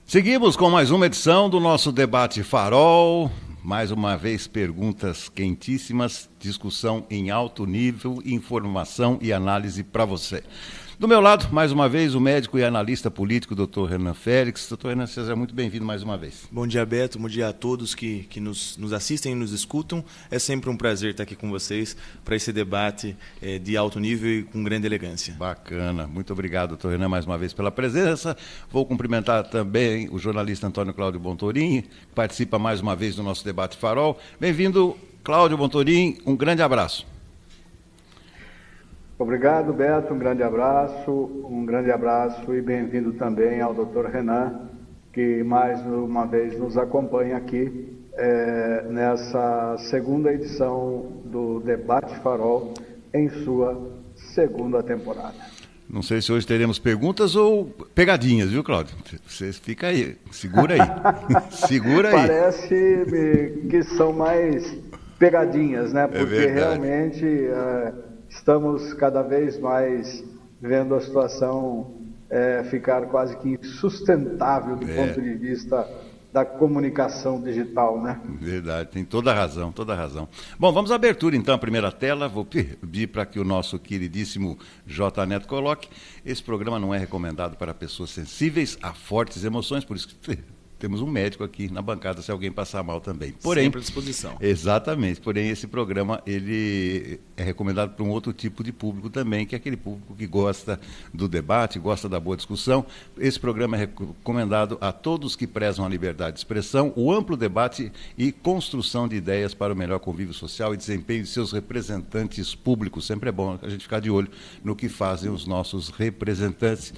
Seguimos com mais uma edição do nosso Debate Farol. Mais uma vez, perguntas quentíssimas, discussão em alto nível, informação e análise para você. Do meu lado, mais uma vez, o médico e analista político, Dr. Renan Félix. Dr. Renan, seja muito bem-vindo mais uma vez. Bom dia, Beto. Bom dia a todos que nos assistem e nos escutam. É sempre um prazer estar aqui com vocês para esse debate de alto nível e com grande elegância. Bacana. Muito obrigado, Dr. Renan, mais uma vez pela presença. Vou cumprimentar também o jornalista Antônio Cláudio Bontorin, que participa mais uma vez do nosso Debate Farol. Bem-vindo, Cláudio Bontorin. Um grande abraço. Obrigado, Beto, um grande abraço e bem-vindo também ao Dr. Renan, que mais uma vez nos acompanha aqui nessa segunda edição do Debate Farol, em sua segunda temporada. Não sei se hoje teremos perguntas ou pegadinhas, viu, Cláudio? Você fica aí, segura aí, segura aí. Parece que são mais pegadinhas, né? Porque realmente... estamos cada vez mais vendo a situação ficar quase que insustentável do ponto de vista da comunicação digital, né? Verdade, tem toda a razão, toda a razão. Bom, vamos à abertura então, a primeira tela. Vou pedir para que o nosso queridíssimo J. Neto coloque. Esse programa não é recomendado para pessoas sensíveis a fortes emoções, por isso que temos um médico aqui na bancada, se alguém passar mal também. Porém, sempre à disposição. Exatamente. Porém, esse programa ele é recomendado para um outro tipo de público também, que é aquele público que gosta do debate, gosta da boa discussão. Esse programa é recomendado a todos que prezam a liberdade de expressão, o amplo debate e construção de ideias para o melhor convívio social e desempenho de seus representantes públicos. Sempre é bom a gente ficar de olho no que fazem os nossos representantes,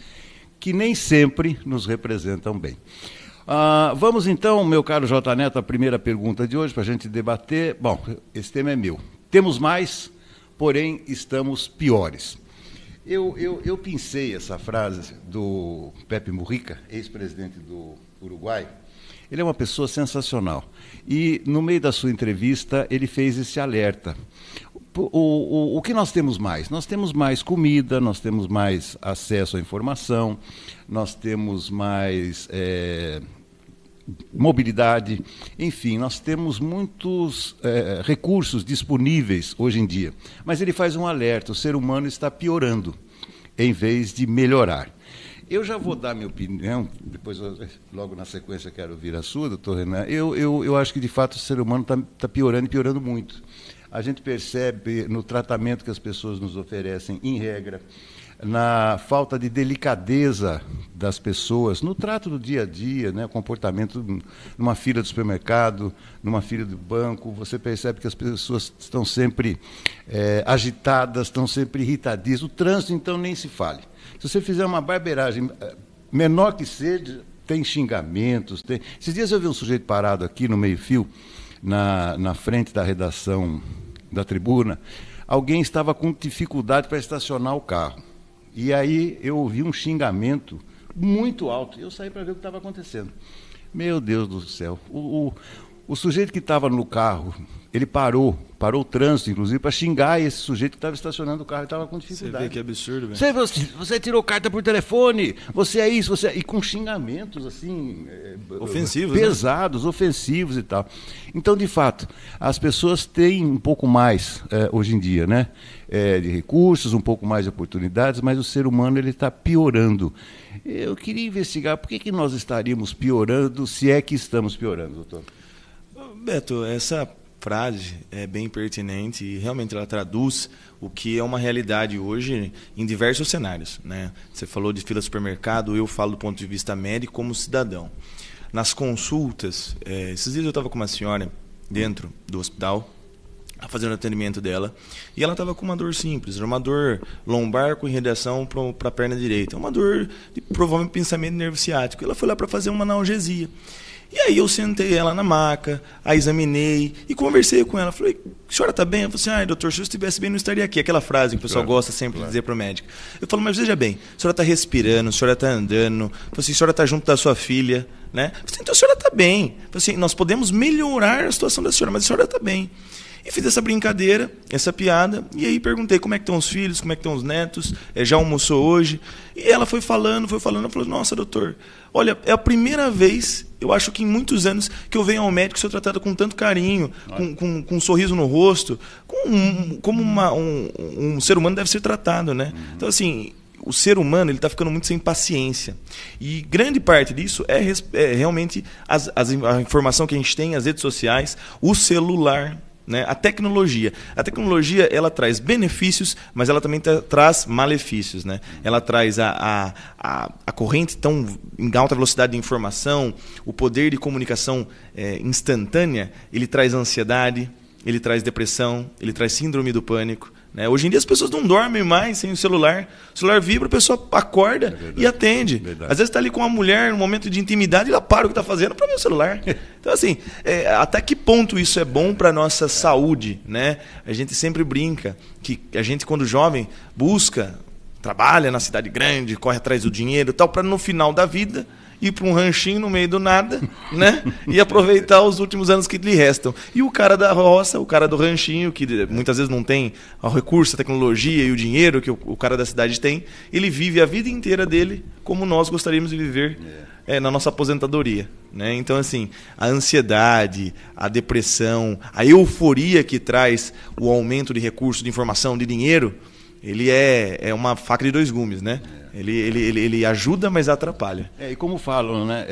que nem sempre nos representam bem. Vamos então, meu caro J. Neto, a primeira pergunta de hoje para a gente debater. Bom, esse tema é meu. Temos mais, porém estamos piores. Eu pensei essa frase do Pepe Mujica, ex-presidente do Uruguai. Ele é uma pessoa sensacional. E, no meio da sua entrevista, ele fez esse alerta. O que nós temos mais? Nós temos mais comida, nós temos mais acesso à informação, nós temos mais mobilidade, enfim, nós temos muitos recursos disponíveis hoje em dia. Mas ele faz um alerta: o ser humano está piorando, em vez de melhorar. Eu já vou dar minha opinião, depois, logo na sequência, quero ouvir a sua, doutor Renan. Eu acho que, de fato, o ser humano está piorando e piorando muito. A gente percebe no tratamento que as pessoas nos oferecem, em regra, na falta de delicadeza das pessoas, no trato do dia a dia, né, comportamento numa fila do supermercado, numa fila do banco. Você percebe que as pessoas estão sempre agitadas, estão sempre irritadíssimas. O trânsito, então, nem se fale. Se você fizer uma barbeiragem menor que seja, tem xingamentos. Esses dias eu vi um sujeito parado aqui no meio-fio, na frente da redação da Tribuna. Alguém estava com dificuldade para estacionar o carro. E aí eu ouvi um xingamento muito alto. Eu saí para ver o que estava acontecendo. Meu Deus do céu. O sujeito que estava no carro, ele parou o trânsito, inclusive, para xingar esse sujeito que estava estacionando o carro e estava com dificuldade. Você vê que absurdo, velho. Você tirou carta por telefone, você é isso, você é... E com xingamentos, assim... ofensivos, pesados, né? Ofensivos e tal. Então, de fato, as pessoas têm um pouco mais, hoje em dia, né? De recursos, um pouco mais de oportunidades, mas o ser humano está piorando. Eu queria investigar por que nós estaríamos piorando, se é que estamos piorando, doutor. Beto, essa frase é bem pertinente e realmente ela traduz o que é uma realidade hoje em diversos cenários, né? Você falou de fila de supermercado, eu falo do ponto de vista médico como cidadão. Nas consultas, esses dias eu estava com uma senhora dentro do hospital, fazendo o atendimento dela, e ela estava com uma dor simples, era uma dor lombar com irradiação para a perna direita, uma dor de provavelmente pensamento nervo ciático. Ela foi lá para fazer uma analgesia. E aí eu sentei ela na maca, a examinei e conversei com ela. Falei: a senhora está bem? Ela falou assim: doutor, se eu estivesse bem, não estaria aqui. Aquela frase que o pessoal gosta sempre de dizer para o médico. Eu falo: mas veja bem, a senhora está respirando, a senhora está andando, a senhora está junto da sua filha, né? Eu falei: então a senhora está bem. Eu falei assim: nós podemos melhorar a situação da senhora, mas a senhora está bem. E fiz essa brincadeira, essa piada, e aí perguntei como é que estão os filhos, como é que estão os netos, já almoçou hoje? E ela foi falando, ela falou: nossa, doutor, olha, é a primeira vez, eu acho que em muitos anos, que eu venho ao médico e sou tratado com tanto carinho, com um sorriso no rosto, como um ser humano deve ser tratado, né? Então, assim, o ser humano está ficando muito sem paciência. E grande parte disso é realmente a informação que a gente tem, as redes sociais, o celular, né? A tecnologia, ela traz benefícios, mas ela também traz malefícios, né? Ela traz a corrente tão em alta velocidade de informação, o poder de comunicação instantânea, ele traz ansiedade, ele traz depressão, ele traz síndrome do pânico, né? Hoje em dia as pessoas não dormem mais sem o celular vibra, a pessoa acorda e atende. Às vezes está ali com uma mulher, num momento de intimidade, ela para o que está fazendo para ver o celular. Então, assim, até que ponto isso é bom para a nossa saúde, né? A gente sempre brinca que a gente, quando jovem, trabalha na cidade grande, corre atrás do dinheiro e tal, para no final da vida ir para um ranchinho no meio do nada, né? E aproveitar os últimos anos que lhe restam. E o cara da roça, o cara do ranchinho, que muitas vezes não tem o recurso, a tecnologia e o dinheiro que o cara da cidade tem, ele vive a vida inteira dele como nós gostaríamos de viver na nossa aposentadoria, né? Então, assim, a ansiedade, a depressão, a euforia que traz o aumento de recursos, de informação, de dinheiro, ele é uma faca de dois gumes, né? Ele ajuda, mas atrapalha. E como falam, né?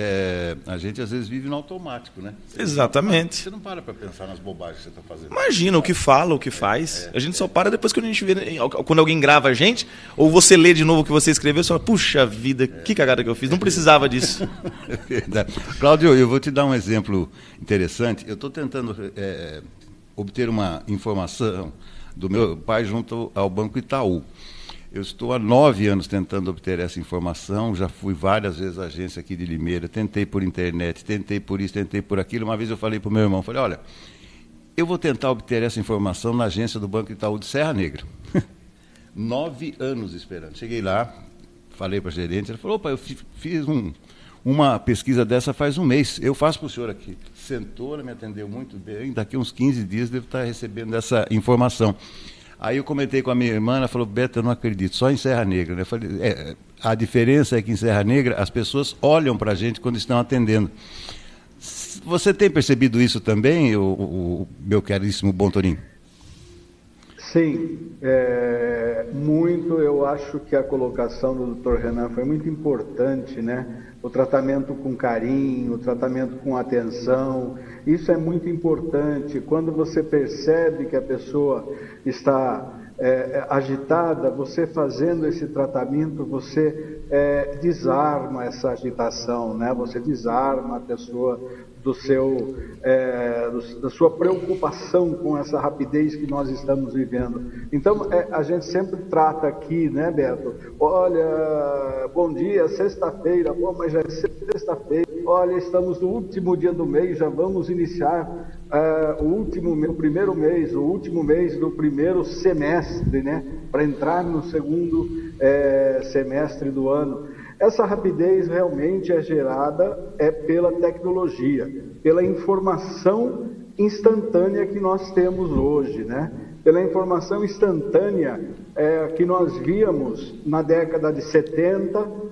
A gente às vezes vive no automático, né? Exatamente. Você não para pensar nas bobagens que você está fazendo. Imagina o que fala, o que faz. A gente só para depois que a gente vê, quando alguém grava a gente, ou você lê de novo o que você escreveu, você fala, puxa vida, que cagada que eu fiz, não precisava disso. Cláudio, eu vou te dar um exemplo interessante. Eu estou tentando obter uma informação do meu pai junto ao Banco Itaú. Eu estou há 9 anos tentando obter essa informação, já fui várias vezes à agência aqui de Limeira, tentei por internet, tentei por isso, tentei por aquilo. Uma vez eu falei para o meu irmão, falei, olha, eu vou tentar obter essa informação na agência do Banco Itaú de Serra Negra. 9 anos esperando. Cheguei lá, falei para a gerente, ela falou, opa, eu fiz uma pesquisa dessa faz um mês, eu faço para o senhor aqui. Sentou, ela me atendeu muito bem, daqui uns 15 dias devo estar recebendo essa informação. Aí eu comentei com a minha irmã, ela falou, Beto, eu não acredito, só em Serra Negra. Eu falei, a diferença é que em Serra Negra as pessoas olham para a gente quando estão atendendo. Você tem percebido isso também, o meu caríssimo Bom Toninho? Sim, muito. Eu acho que a colocação do Dr. Renan foi muito importante, né? O tratamento com carinho, o tratamento com atenção, isso é muito importante. Quando você percebe que a pessoa está agitada, você fazendo esse tratamento, você desarma essa agitação, né? Você desarma a pessoa da sua preocupação com essa rapidez que nós estamos vivendo. Então, a gente sempre trata aqui, né, Beto? Olha, bom dia, sexta-feira, mas já é sexta-feira. Olha, estamos no último dia do mês, já vamos iniciar o primeiro mês, o último mês do primeiro semestre, né? Para entrar no segundo semestre do ano. Essa rapidez realmente é gerada pela tecnologia, pela informação instantânea que nós temos hoje, né? Pela informação instantânea que nós víamos na década de 70,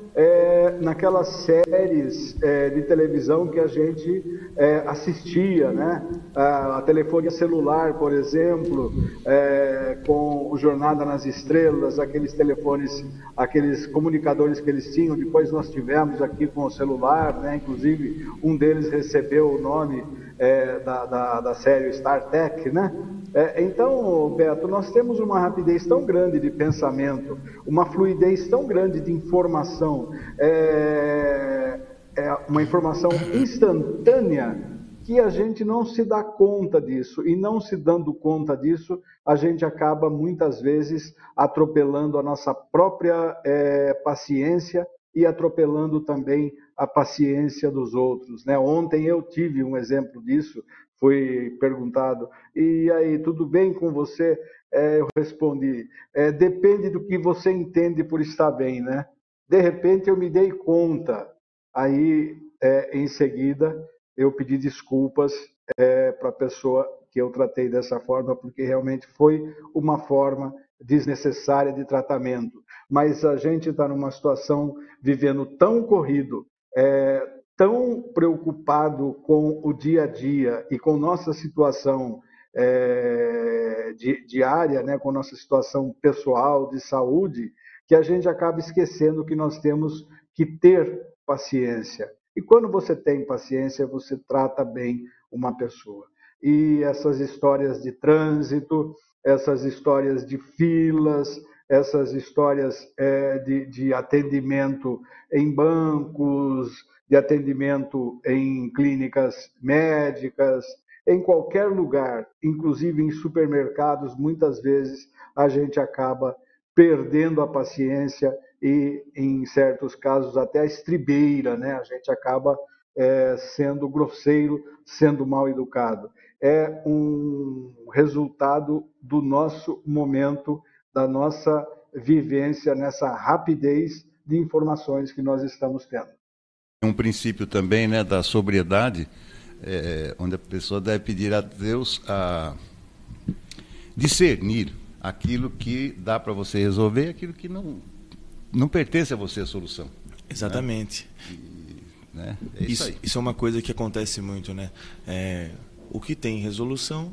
naquelas séries de televisão que a gente assistia, né? A telefonia celular, por exemplo, com o Jornada nas Estrelas, aqueles telefones, aqueles comunicadores que eles tinham. Depois nós tivemos aqui com o celular, né? Inclusive um deles recebeu o nome da série Star Trek, né? Então, Beto, nós temos uma rapidez tão grande de pensamento, uma fluidez tão grande de informação, uma informação instantânea, que a gente não se dá conta disso. E não se dando conta disso, a gente acaba muitas vezes atropelando a nossa própria paciência e atropelando também a paciência dos outros, né? Ontem eu tive um exemplo disso. Fui perguntado, e aí, tudo bem com você? Eu respondi, depende do que você entende por estar bem, né? De repente eu me dei conta, aí em seguida eu pedi desculpas para a pessoa que eu tratei dessa forma, porque realmente foi uma forma desnecessária de tratamento. Mas a gente está numa situação vivendo tão corrido, tão preocupado com o dia a dia e com nossa situação diária, né, com nossa situação pessoal de saúde, que a gente acaba esquecendo que nós temos que ter paciência. E quando você tem paciência, você trata bem uma pessoa. E essas histórias de trânsito, essas histórias de filas, essas histórias de atendimento em bancos, de atendimento em clínicas médicas, em qualquer lugar, inclusive em supermercados, muitas vezes a gente acaba perdendo a paciência e, em certos casos, até a estribeira, né? A gente acaba sendo grosseiro, sendo mal educado. É um resultado do nosso momento, da nossa vivência nessa rapidez de informações que nós estamos tendo. Um princípio também, né, da sobriedade, onde a pessoa deve pedir a Deus a discernir aquilo que dá para você resolver e aquilo que não pertence a você a solução. Exatamente. Né? Isso é uma coisa que acontece muito, né? O que tem resolução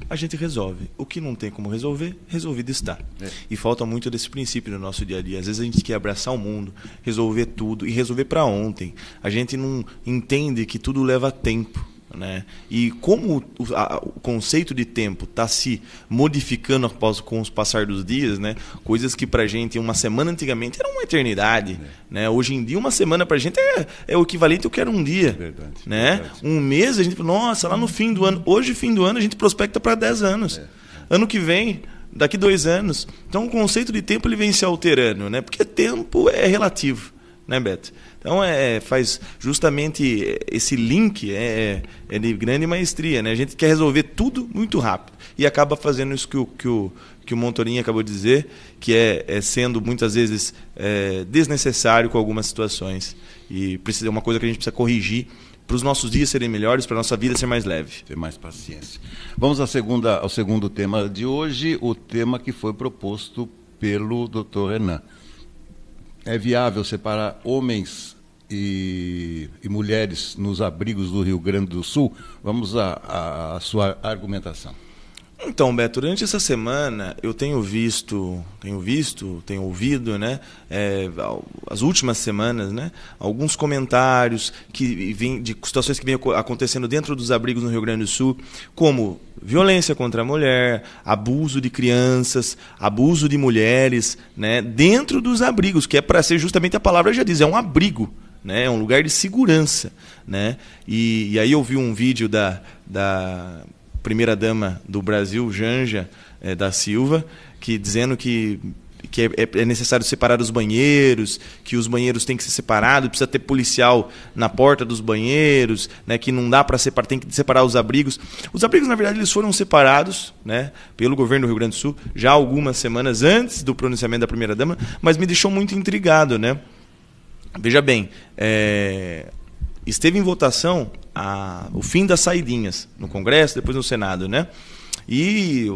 a gente resolve. O que não tem como resolver, resolvido está. E falta muito desse princípio no nosso dia a dia. Às vezes a gente quer abraçar o mundo, resolver tudo e resolver para ontem. A gente não entende que tudo leva tempo, né? E como o conceito de tempo está se modificando com o passar dos dias, né? Coisas que para a gente uma semana antigamente era uma eternidade, né? Hoje em dia uma semana para a gente é o equivalente ao que era um dia, Verdade, né? verdade. Um mês a gente, nossa, lá no fim do ano, hoje fim do ano a gente prospecta para 10 anos, ano que vem, daqui 2 anos. Então o conceito de tempo ele vem se alterando, né? Porque tempo é relativo, né, Beto? Então faz justamente esse link é de grande maestria, né? A gente quer resolver tudo muito rápido e acaba fazendo isso que o Montorinha acabou de dizer, que é sendo muitas vezes desnecessário com algumas situações, e é uma coisa que a gente precisa corrigir para os nossos dias serem melhores, para a nossa vida ser mais leve. Ter mais paciência. Vamos ao segundo tema de hoje, o tema que foi proposto pelo Dr. Renan. É viável separar homens e mulheres nos abrigos do Rio Grande do Sul? Vamos à sua argumentação. Então, Beto, durante essa semana eu tenho ouvido, né, as últimas semanas, né, alguns comentários que vêm de situações que vêm acontecendo dentro dos abrigos no Rio Grande do Sul, como violência contra a mulher, abuso de crianças, abuso de mulheres, né, dentro dos abrigos, que é para ser justamente a palavra já diz, é um abrigo, né, é um lugar de segurança, né, e aí eu vi um vídeo da primeira-dama do Brasil, Janja da Silva, dizendo que é necessário separar os banheiros, que os banheiros têm que ser separados, precisa ter policial na porta dos banheiros, né, que não dá para separar, tem que separar os abrigos. Os abrigos, na verdade, eles foram separados, né, pelo governo do Rio Grande do Sul já há algumas semanas antes do pronunciamento da primeira-dama, mas me deixou muito intrigado, né? Veja bem, esteve em votação o fim das saidinhas no Congresso, depois no Senado, né? E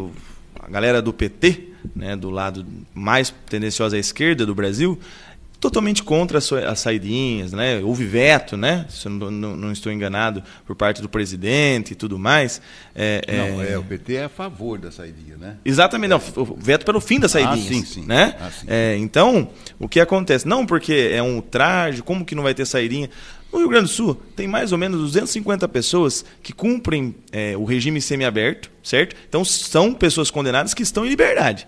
a galera do PT, né, do lado mais tendencioso à esquerda do Brasil, totalmente contra as saidinhas, né? Houve veto, né? Se eu não estou enganado, por parte do presidente e tudo mais. O PT é a favor da saidinha, né? Exatamente, não, o veto pelo fim das saidinhas. Sim. Né? Sim. Então, o que acontece? Não porque é um ultraje, como que não vai ter saidinha? No Rio Grande do Sul, tem mais ou menos 250 pessoas que cumprem o regime semiaberto, certo? Então, são pessoas condenadas que estão em liberdade.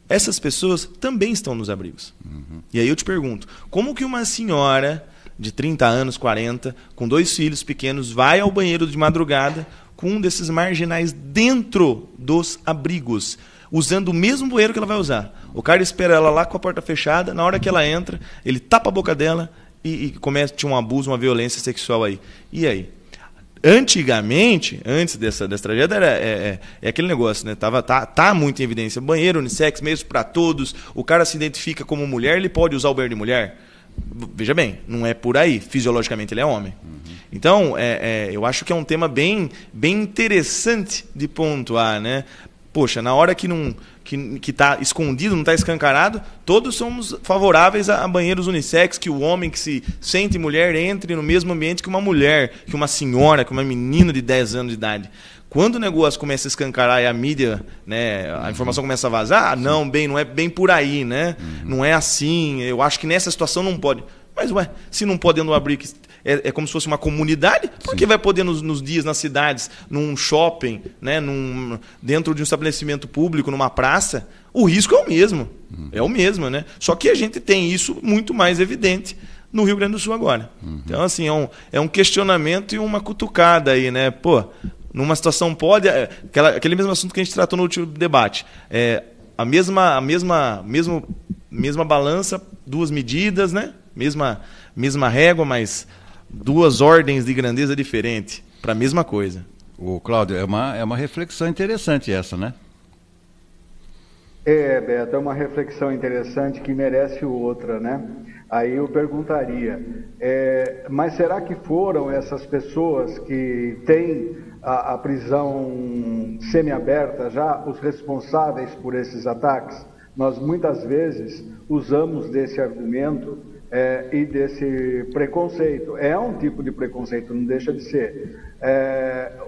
Essas pessoas também estão nos abrigos. Uhum. E aí eu te pergunto, como que uma senhora de 30 anos, 40, com 2 filhos pequenos, vai ao banheiro de madrugada com um desses marginais dentro dos abrigos, usando o mesmo banheiro que ela vai usar? O cara espera ela lá com a porta fechada, na hora que ela entra, ele tapa a boca dela e começa um abuso, uma violência sexual aí. E aí? Antigamente, antes dessa tragédia, era aquele negócio, né? Tá muito em evidência. Banheiro, unissex, mesmo para todos. O cara se identifica como mulher, ele pode usar o banheiro de mulher? Veja bem, não é por aí. Fisiologicamente ele é homem. Uhum. Então, eu acho que é um tema bem interessante de pontuar, né? Poxa, na hora que está escondido, não está escancarado, todos somos favoráveis a banheiros unissex, que o homem que se sente mulher entre no mesmo ambiente que uma mulher, que uma senhora, que uma menina de 10 anos de idade. Quando o negócio começa a escancarar e a mídia, né, a informação começa a vazar, não é bem por aí, né? Uhum. Não é assim, eu acho que nessa situação não pode. Mas, se não pode não abrir, é como se fosse uma comunidade, por que vai poder nos dias, nas cidades, num shopping, né, dentro de um estabelecimento público, numa praça? O risco é o mesmo. Uhum. É o mesmo, né? Só que a gente tem isso muito mais evidente no Rio Grande do Sul agora. Uhum. Então, assim, é um questionamento e uma cutucada aí, né? Pô, numa situação pode... Aquele mesmo assunto que a gente tratou no último debate. A mesma balança, 2 medidas, né? Mesma régua, mas 2 ordens de grandeza diferentes para a mesma coisa. O Cláudio, é uma reflexão interessante essa, né? Beto, é uma reflexão interessante que merece outra, né? Aí eu perguntaria, mas será que foram essas pessoas que têm a prisão semiaberta já os responsáveis por esses ataques? Nós muitas vezes usamos desse argumento e desse preconceito. É um tipo de preconceito, não deixa de ser.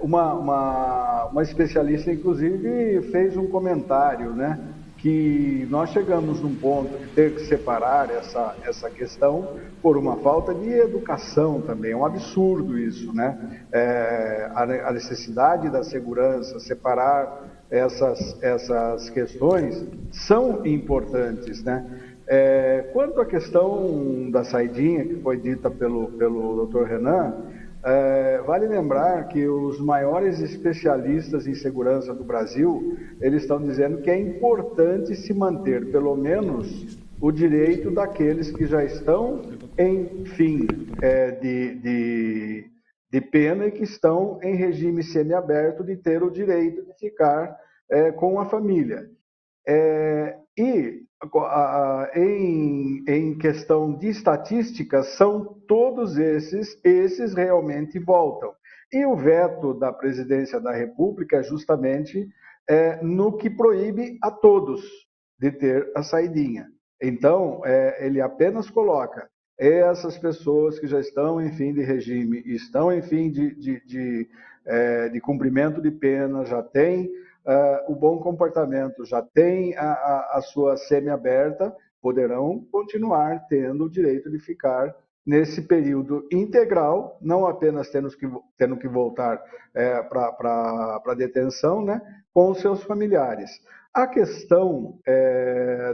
Uma especialista, inclusive, fez um comentário, né, que nós chegamos num ponto de ter que separar essa questão por uma falta de educação também. É um absurdo isso, né? A necessidade da segurança, separar essas questões são importantes, né? Quanto à questão da saidinha, que foi dita pelo Dr. Renan, vale lembrar que os maiores especialistas em segurança do Brasil, eles estão dizendo que é importante se manter, pelo menos, o direito daqueles que já estão em fim de pena e que estão em regime semiaberto, de ter o direito de ficar com a família. Em questão de estatísticas, são todos esses realmente voltam. E o veto da Presidência da República é justamente no que proíbe a todos de ter a saidinha. Então, ele apenas coloca essas pessoas que já estão em fim de regime, estão em fim de cumprimento de pena, já têm o bom comportamento, já tem a sua semi-aberta, poderão continuar tendo o direito de ficar nesse período integral, não apenas tendo que voltar para a detenção, né, com os seus familiares. A questão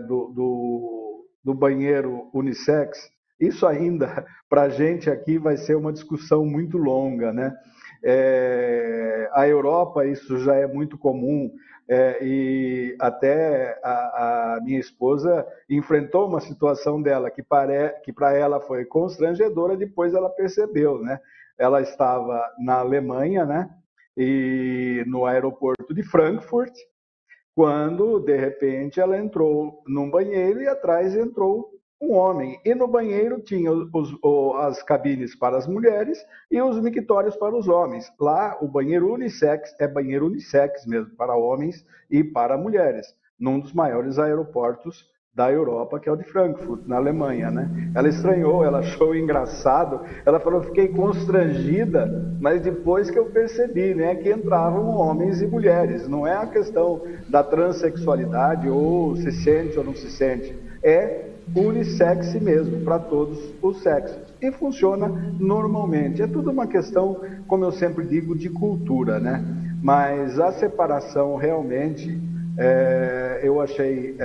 do banheiro unissex, isso ainda, para a gente aqui, vai ser uma discussão muito longa, né? A Europa, isso já é muito comum, e até a minha esposa enfrentou uma situação dela que para ela foi constrangedora, depois ela percebeu, né? Ela estava na Alemanha, né? E no aeroporto de Frankfurt, quando, de repente, ela entrou num banheiro e atrás entrou um homem. E no banheiro tinha as cabines para as mulheres e os mictórios para os homens. Lá, o banheiro unissex é banheiro unissex mesmo, para homens e para mulheres, num dos maiores aeroportos da Europa, que é o de Frankfurt, na Alemanha, né? Ela estranhou, ela achou engraçado, ela falou, fiquei constrangida, mas depois que eu percebi, né, que entravam homens e mulheres. Não é a questão da transexualidade, ou se sente ou não se sente, é unissex mesmo, para todos os sexos, e funciona normalmente. É tudo uma questão, como eu sempre digo, de cultura, né? Mas a separação realmente, eu achei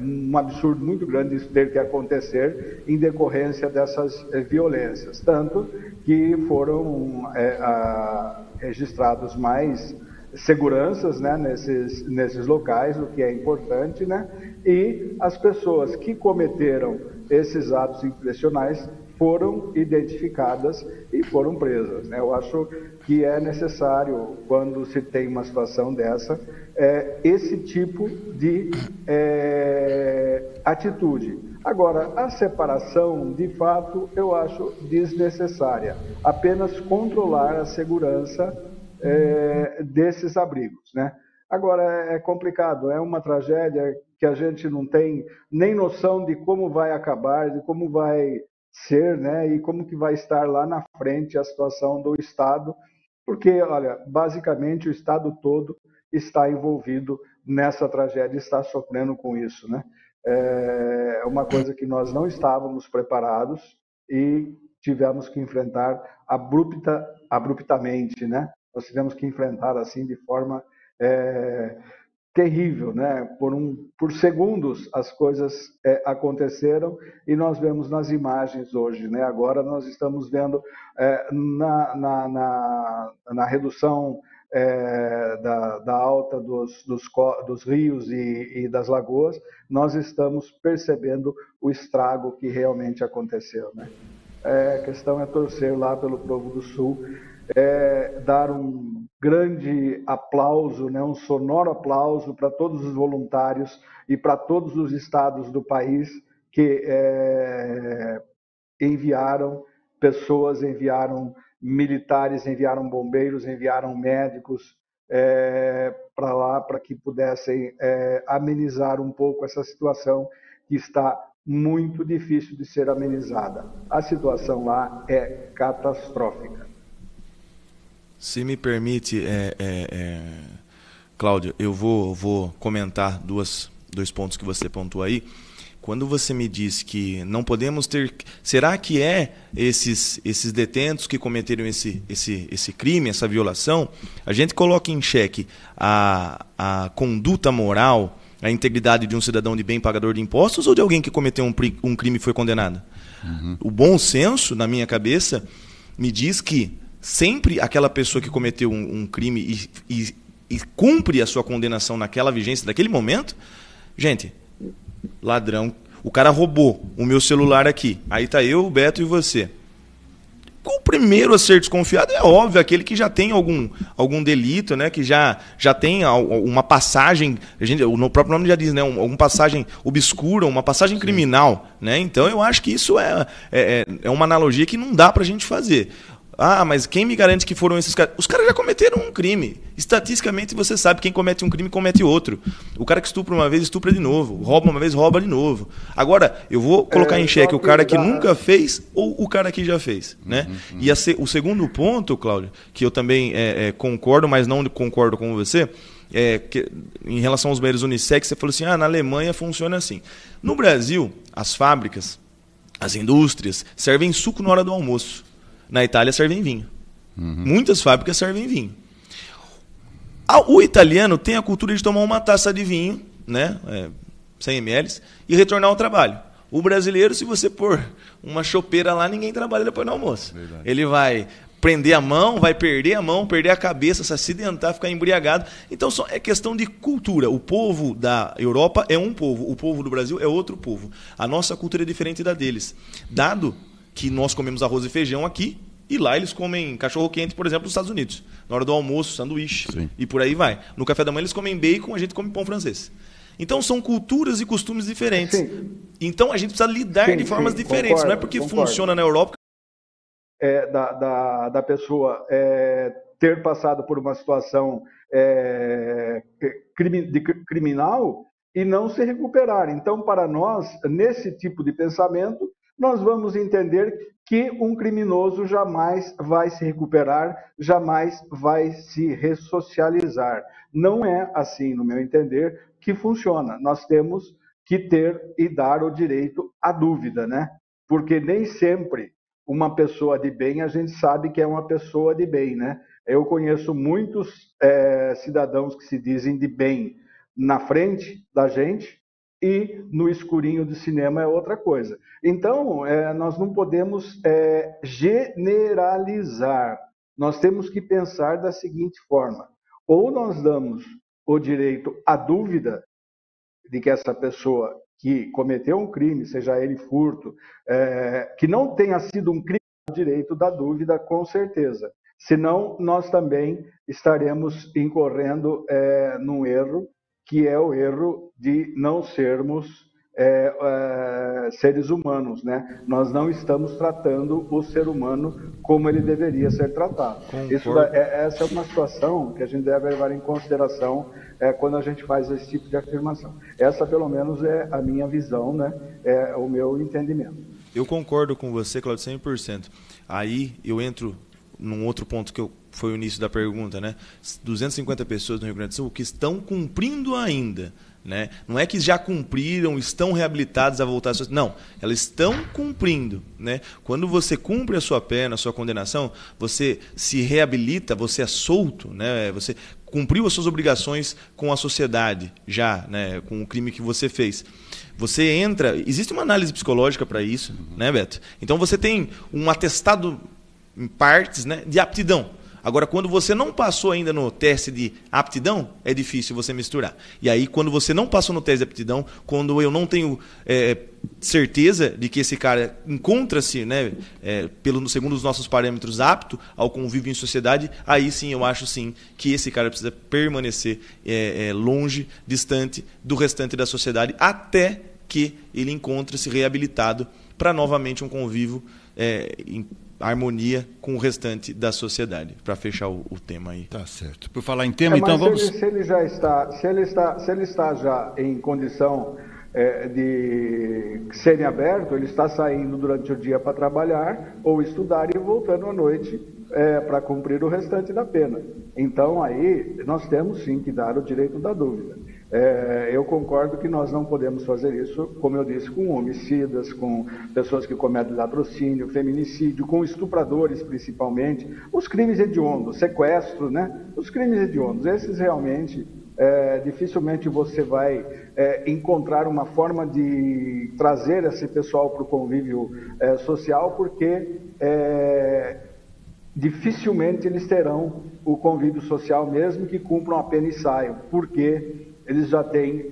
um absurdo muito grande isso ter que acontecer em decorrência dessas violências, tanto que foram registrados mais seguranças, né, nesses locais, o que é importante, né? E as pessoas que cometeram esses atos infracionais foram identificadas e foram presas, né? Eu acho que é necessário, quando se tem uma situação dessa, esse tipo de atitude. Agora, a separação, de fato, eu acho desnecessária. Apenas controlar a segurança desses abrigos, né? Agora, é complicado, é uma tragédia que a gente não tem nem noção de como vai acabar, de como vai ser, né? E como que vai estar lá na frente a situação do Estado, porque, olha, basicamente o Estado todo está envolvido nessa tragédia, está sofrendo com isso, né? É uma coisa que nós não estávamos preparados e tivemos que enfrentar abruptamente, né? Nós tivemos que enfrentar assim de forma terrível, né? Por segundos as coisas aconteceram e nós vemos nas imagens hoje, né? Agora nós estamos vendo na redução da alta dos rios e das lagoas, nós estamos percebendo o estrago que realmente aconteceu, né? A questão é torcer lá pelo povo do Sul, dar um grande aplauso, né, um sonoro aplauso para todos os voluntários e para todos os estados do país que enviaram pessoas, enviaram militares, enviaram bombeiros, enviaram médicos para lá, para que pudessem amenizar um pouco essa situação que está muito difícil de ser amenizada. A situação lá é catastrófica. Se me permite, Cláudio, eu vou comentar dois pontos que você pontuou aí. Quando você me diz que não podemos ter... Será que esses detentos que cometeram esse crime, essa violação, a gente coloca em xeque a conduta moral, a integridade de um cidadão de bem pagador de impostos ou de alguém que cometeu um crime e foi condenado? Uhum. O bom senso, na minha cabeça, me diz que sempre aquela pessoa que cometeu um crime e cumpre a sua condenação naquela vigência, naquele momento, gente, ladrão, o cara roubou o meu celular aqui, aí tá eu, o Beto e você. O primeiro a ser desconfiado é óbvio, aquele que já tem algum delito, né, que já tem uma passagem, o próprio nome já diz, né, uma passagem obscura, uma passagem criminal, né? Então eu acho que isso é uma analogia que não dá pra gente fazer. Ah, mas quem me garante que foram esses caras? Os caras já cometeram um crime. Estatisticamente você sabe, quem comete um crime comete outro. O cara que estupra uma vez, estupra de novo. Rouba uma vez, rouba de novo. Agora, eu vou colocar em xeque o cara que nunca fez ou o cara que já fez, né? E o segundo ponto, Cláudio, que eu também concordo, mas não concordo com você, que, em relação aos banheiros unissex, você falou assim, na Alemanha funciona assim. No Brasil, as fábricas, as indústrias, servem suco na hora do almoço. Na Itália servem vinho. Muitas fábricas servem vinho. O italiano tem a cultura de tomar uma taça de vinho, né, 100 ml, e retornar ao trabalho. O brasileiro, se você pôr uma chopeira lá, ninguém trabalha depois do almoço. Verdade. Ele vai prender a mão, vai perder a mão, perder a cabeça, se acidentar, ficar embriagado. Então é questão de cultura. O povo da Europa é um povo, o povo do Brasil é outro povo. A nossa cultura é diferente da deles. Dado que nós comemos arroz e feijão aqui, e lá eles comem cachorro-quente, por exemplo, nos Estados Unidos. Na hora do almoço, sanduíche, sim, e por aí vai. No café da manhã eles comem bacon, a gente come pão francês. Então são culturas e costumes diferentes. Sim. Então a gente precisa lidar de formas diferentes. Concordo, não é porque funciona na Europa... Da pessoa ter passado por uma situação criminal e não se recuperar. Então, para nós, nesse tipo de pensamento, nós vamos entender que um criminoso jamais vai se recuperar, jamais vai se ressocializar. Não é assim, no meu entender, que funciona. Nós temos que ter e dar o direito à dúvida, né? Porque nem sempre uma pessoa de bem, a gente sabe que é uma pessoa de bem, né? Eu conheço muitos cidadãos que se dizem de bem na frente da gente, e no escurinho do cinema é outra coisa. Então, nós não podemos generalizar. Nós temos que pensar da seguinte forma. Ou nós damos o direito à dúvida de que essa pessoa que cometeu um crime, seja ele furto, que não tenha sido um crime, o direito da dúvida, com certeza. Senão, nós também estaremos incorrendo num erro, que é o erro de não sermos seres humanos, né? Nós não estamos tratando o ser humano como ele deveria ser tratado. Essa é uma situação que a gente deve levar em consideração quando a gente faz esse tipo de afirmação. Essa, pelo menos, é a minha visão, né? É o meu entendimento. Eu concordo com você, Cláudio, 100%. Aí eu entro num outro ponto que foi o início da pergunta, né? 250 pessoas no Rio Grande do Sul que estão cumprindo ainda, né? Não é que já cumpriram, estão reabilitados a voltar à sociedade. Não, elas estão cumprindo, né? Quando você cumpre a sua pena, a sua condenação, você se reabilita, você é solto, né? Você cumpriu as suas obrigações com a sociedade já, né? Com o crime que você fez. Você entra... Existe uma análise psicológica para isso, né, Beto? Então você tem um atestado em partes, né, de aptidão. Agora, quando você não passou ainda no teste de aptidão, é difícil você misturar. E aí, quando você não passou no teste de aptidão, quando eu não tenho certeza de que esse cara encontra-se, né, segundo os nossos parâmetros, apto ao convívio em sociedade, aí sim eu acho sim que esse cara precisa permanecer longe, distante do restante da sociedade, até que ele encontre-se reabilitado para novamente um convívio em harmonia com o restante da sociedade, para fechar o tema aí. Tá certo. Por falar em tema, então vamos... Se ele está já em condição de serem abertos, ele está saindo durante o dia para trabalhar ou estudar e voltando à noite para cumprir o restante da pena. Então, aí, nós temos sim que dar o direito da dúvida. Eu concordo que nós não podemos fazer isso, como eu disse, com homicidas, com pessoas que cometem latrocínio, feminicídio, com estupradores principalmente, os crimes hediondos, sequestro, né? Os crimes hediondos, esses realmente, dificilmente você vai encontrar uma forma de trazer esse pessoal para o convívio social, porque dificilmente eles terão o convívio social, mesmo que cumpram a pena e saiam, porque eles já têm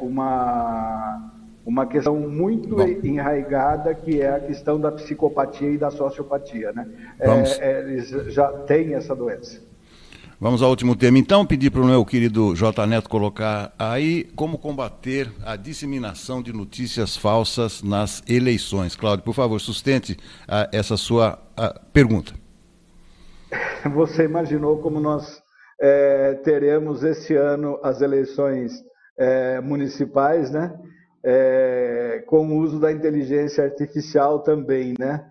uma questão muito enraizada, que é a questão da psicopatia e da sociopatia, né? Eles já têm essa doença. Vamos ao último tema, então, pedir para o meu querido J. Neto colocar aí como combater a disseminação de notícias falsas nas eleições. Cláudio, por favor, sustente essa sua pergunta. Você imaginou como nós teremos esse ano as eleições municipais, né? Com o uso da inteligência artificial também, né?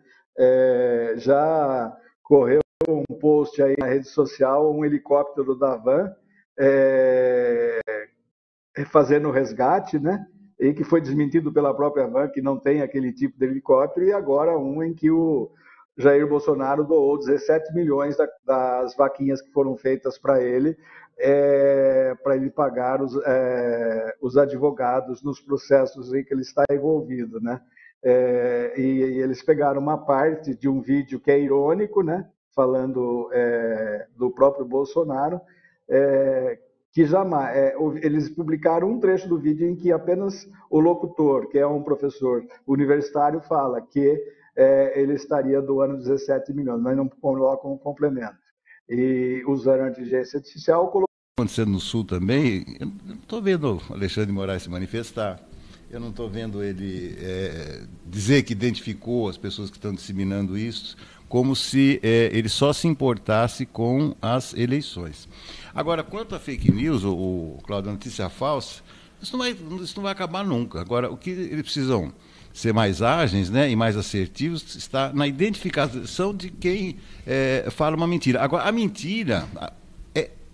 Já correu um post aí na rede social, um helicóptero da Van fazendo resgate, né? E que foi desmentido pela própria Van, que não tem aquele tipo de helicóptero, e agora um em que o Jair Bolsonaro doou 17 milhões das vaquinhas que foram feitas para ele pagar os advogados nos processos em que ele está envolvido, né? E eles pegaram uma parte de um vídeo que é irônico, né? Falando do próprio Bolsonaro, que jamais... eles publicaram um trecho do vídeo em que apenas o locutor, que é um professor universitário, fala que ele estaria doando 17 milhões, mas não colocam um complemento. E usando a inteligência artificial... Acontecendo no Sul também, eu não estou vendo o Alexandre de Moraes se manifestar, eu não estou vendo ele dizer que identificou as pessoas que estão disseminando isso, como se ele só se importasse com as eleições. Agora, quanto a fake news, o Cláudio, a notícia falsa, isso não vai acabar nunca. Agora, o que eles precisam ser mais ágeis, né, e mais assertivos está na identificação de quem fala uma mentira. Agora, a mentira,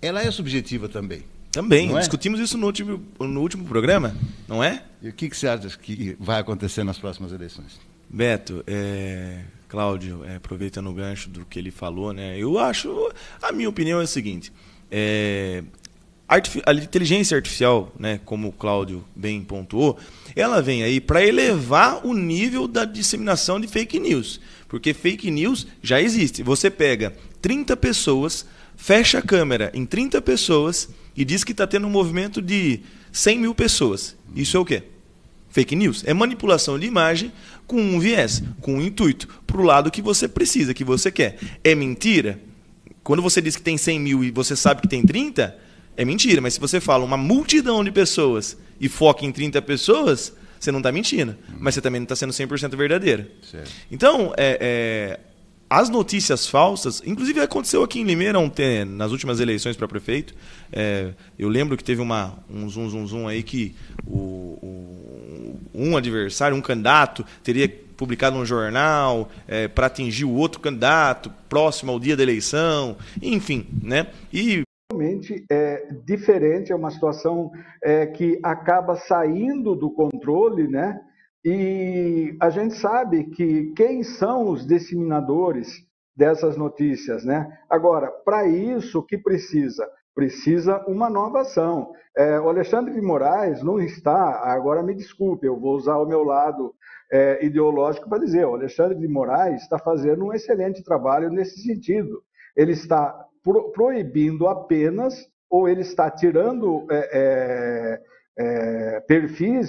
ela é subjetiva também. Também, discutimos isso no último programa, não é? E o que você acha que vai acontecer nas próximas eleições? Beto, Cláudio, aproveitando o gancho do que ele falou, né, eu acho, a minha opinião é a seguinte, a inteligência artificial, né, como o Cláudio bem pontuou, ela vem aí para elevar o nível da disseminação de fake news, porque fake news já existe. Você pega 30 pessoas, fecha a câmera em 30 pessoas e diz que está tendo um movimento de 100 mil pessoas. Isso é o quê? Fake news. É manipulação de imagem com um viés, com um intuito, para o lado que você precisa, que você quer. É mentira? Quando você diz que tem 100 mil e você sabe que tem 30, é mentira. Mas se você fala uma multidão de pessoas e foca em 30 pessoas, você não está mentindo. Mas você também não está sendo 100% verdadeira. Certo. Então, as notícias falsas, inclusive aconteceu aqui em Limeira ontem, nas últimas eleições para prefeito, eu lembro que teve um zoom aí que um adversário, um candidato, teria publicado um jornal para atingir o outro candidato próximo ao dia da eleição, enfim, né? E realmente é diferente, é uma situação que acaba saindo do controle, né? E a gente sabe que quem são os disseminadores dessas notícias, né? Agora, para isso, o que precisa? Precisa uma nova ação. O Alexandre de Moraes não está, agora me desculpe, eu vou usar o meu lado ideológico para dizer, o Alexandre de Moraes está fazendo um excelente trabalho nesse sentido. Ele está proibindo apenas, ou ele está tirando perfis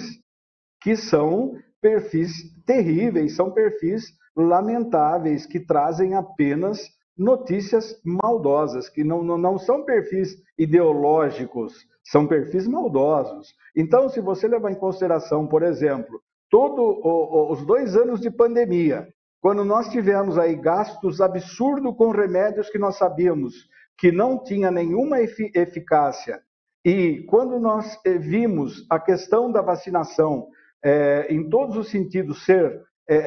que são perfis terríveis, são perfis lamentáveis, que trazem apenas notícias maldosas, que não são perfis ideológicos, são perfis maldosos. Então, se você levar em consideração, por exemplo, todos os 2 anos de pandemia, quando nós tivemos aí gastos absurdos com remédios que nós sabíamos que não tinha nenhuma eficácia, E quando nós vimos a questão da vacinação em todos os sentidos ser